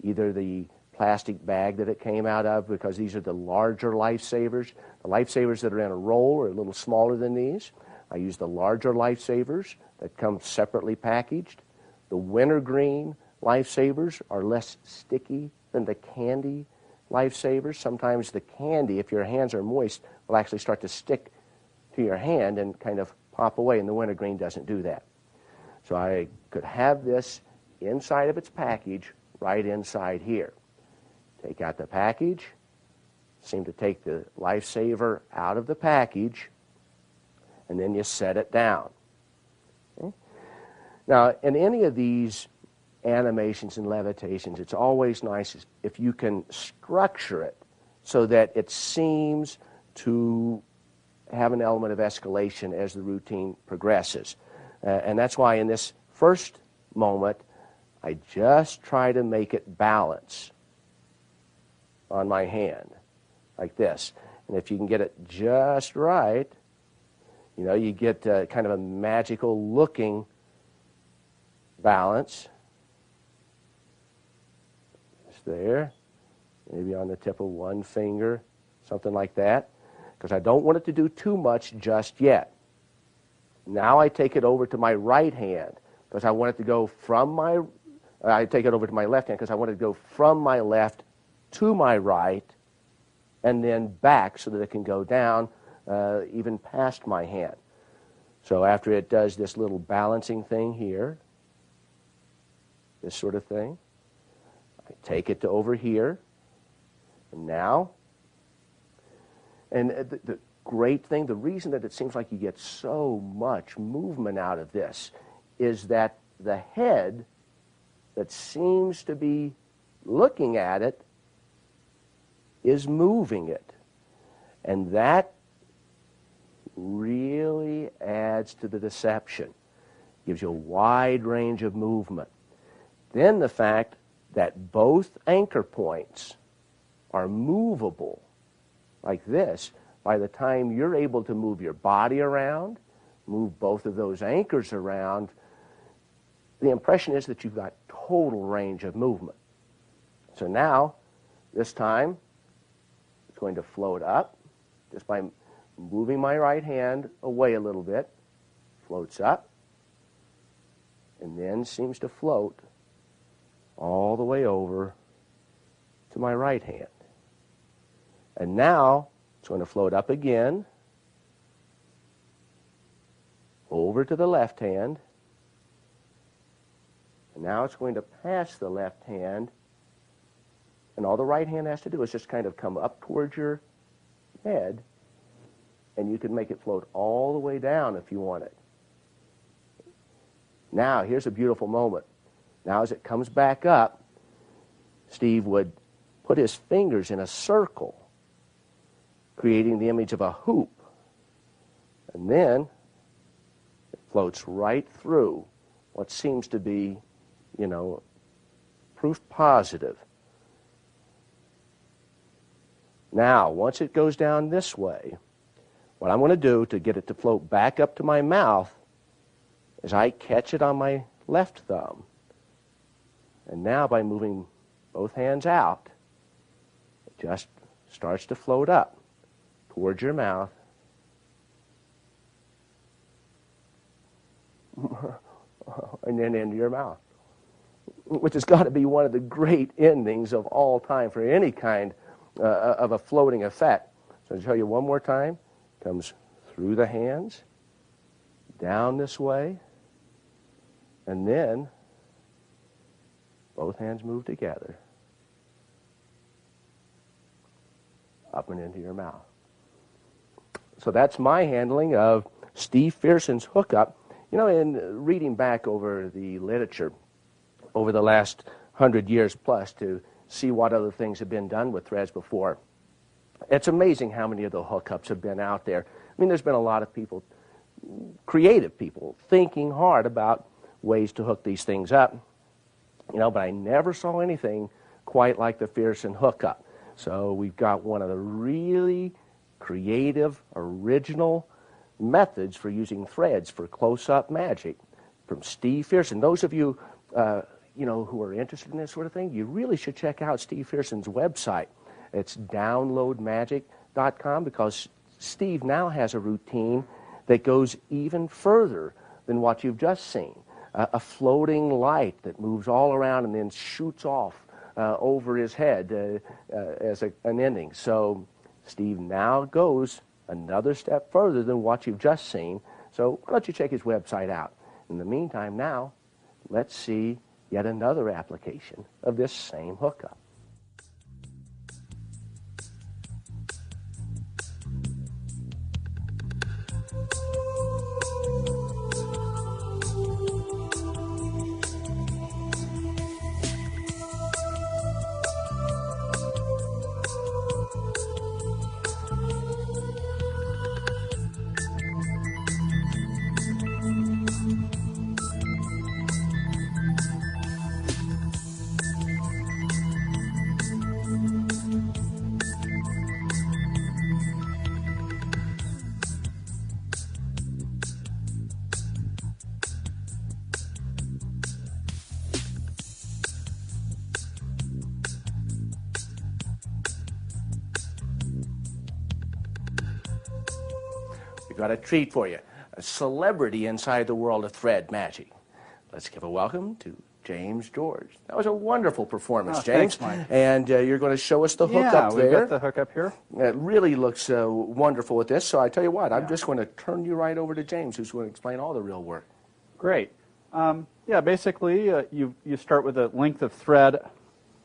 either the plastic bag that it came out of, because these are the larger Lifesavers. The Lifesavers that are in a roll are a little smaller than these. I use the larger Lifesavers that come separately packaged. The wintergreen Lifesavers are less sticky than the candy Lifesavers. Sometimes the candy, if your hands are moist, will actually start to stick to your hand and kind of pop away, and the wintergreen doesn't do that. So I could have this inside of its package right inside here. Take out the package, seem to take the Lifesaver out of the package, and then you set it down. Okay? Now, in any of these animations and levitations, it's always nice if you can structure it so that it seems to have an element of escalation as the routine progresses. And that's why in this first moment, I just try to make it balance on my hand, like this. And if you can get it just right, you get kind of a magical looking balance. Just there, maybe on the tip of one finger, something like that, because I don't want it to do too much just yet. Now I take it over to my right hand, because I want it to go from I take it over to my left hand because I want it to go from my left to my right and then back so that it can go down even past my hand. So after it does this little balancing thing here, this sort of thing, I take it to over here, and now, and the great thing, the reason that it seems like you get so much movement out of this is that the head that seems to be looking at it is moving it. And that really adds to the deception. Gives you a wide range of movement. Then the fact that both anchor points are movable like this, by the time you're able to move your body around, move both of those anchors around, the impression is that you've got total range of movement. So now, this time, it's going to float up just by moving my right hand away a little bit. Floats up, and then seems to float all the way over to my right hand. And now it's going to float up again, over to the left hand, and now it's going to pass the left hand, and all the right hand has to do is just kind of come up towards your head, and you can make it float all the way down if you want it. Now, here's a beautiful moment. Now, as it comes back up, Steve would put his fingers in a circle, creating the image of a hoop. And then it floats right through what seems to be, proof positive. Now, once it goes down this way, what I'm going to do to get it to float back up to my mouth is I catch it on my left thumb. And now by moving both hands out, it just starts to float up towards your mouth. And then into your mouth, which has got to be one of the great endings of all time for any kind of a floating effect. So I'll tell you one more time. Comes through the hands, down this way, and then both hands move together, up and into your mouth. So that's my handling of Steve Fearson's hookup. In reading back over the literature over the last 100 years plus to see what other things have been done with threads before, it's amazing how many of the hookups have been out there. There's been a lot of people, creative people, thinking hard about ways to hook these things up. But I never saw anything quite like the Fearson hookup. So we've got one of the really creative, original methods for using threads for close-up magic from Steve Fearson. Those of you, who are interested in this sort of thing, you really should check out Steve Fearson's website. It's downloadmagic.com, because Steve now has a routine that goes even further than what you've just seen. A floating light that moves all around and then shoots off over his head as an ending. So Steve now goes another step further than what you've just seen. So why don't you check his website out? In the meantime, now, let's see yet another application of this same hookup. Got a treat for you, a celebrity inside the world of thread magic. Let's give a welcome to James George. That was a wonderful performance, James. Thanks, Mike. And you're going to show us the hookup there. Yeah, we've got the hookup here. It really looks wonderful with this. So I tell you what, I'm just going to turn you right over to James, who's going to explain all the real work. Great. Basically, you start with a length of thread.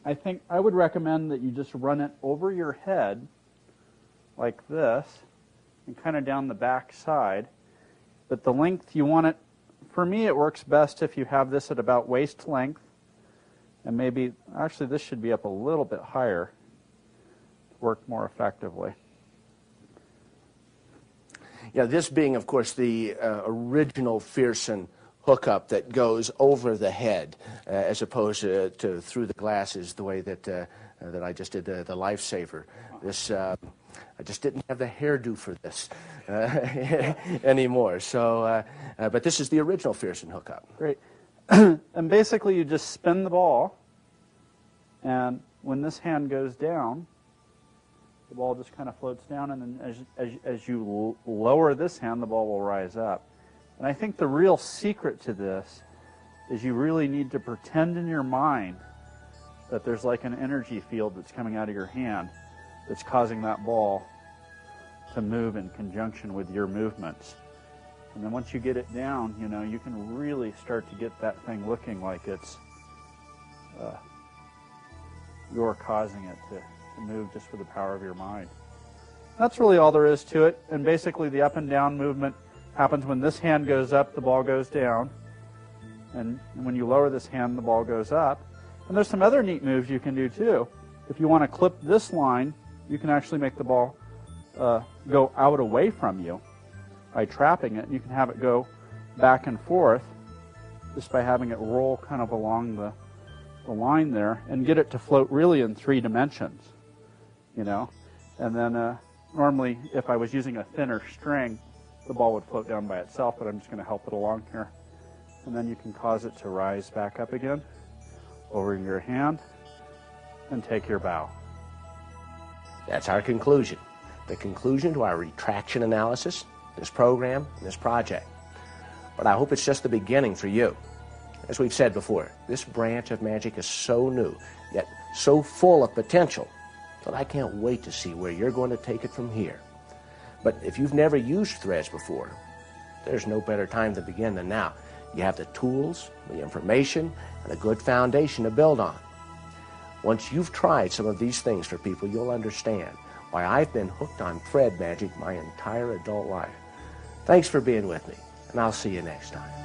I would recommend that you just run it over your head like this, and kind of down the back side. But the length you want it, for me it works best if you have this at about waist length, and maybe, actually this should be up a little bit higher, work more effectively. Yeah, this being, of course, the original Fearson hookup that goes over the head as opposed to through the glasses, the way that that I just did the Lifesaver. This I just didn't have the hairdo for this anymore. So, but this is the original Fearson hookup. Great. And basically, you just spin the ball, and when this hand goes down, the ball just kind of floats down, and then as you lower this hand, the ball will rise up. And I think the real secret to this is you really need to pretend in your mind that there's like an energy field that's coming out of your hand that's causing that ball to move in conjunction with your movements. And then once you get it down, you know, you can really start to get that thing looking like it's you're causing it to move just with the power of your mind. That's really all there is to it. And basically the up and down movement happens when this hand goes up, the ball goes down. And when you lower this hand, the ball goes up. And there's some other neat moves you can do too. If you want to clip this line, you can actually make the ball go out away from you by trapping it. You can have it go back and forth just by having it roll kind of along the line there and get it to float really in 3 dimensions, you know. And then normally if I was using a thinner string, the ball would float down by itself, but I'm just going to help it along here. And then you can cause it to rise back up again over your hand and take your bow. That's our conclusion. The conclusion to our retraction analysis, this program, and this project. But I hope it's just the beginning for you. As we've said before, this branch of magic is so new, yet so full of potential, that I can't wait to see where you're going to take it from here. But if you've never used threads before, there's no better time to begin than now. You have the tools, the information, and a good foundation to build on. Once you've tried some of these things for people, you'll understand why I've been hooked on thread magic my entire adult life. Thanks for being with me, and I'll see you next time.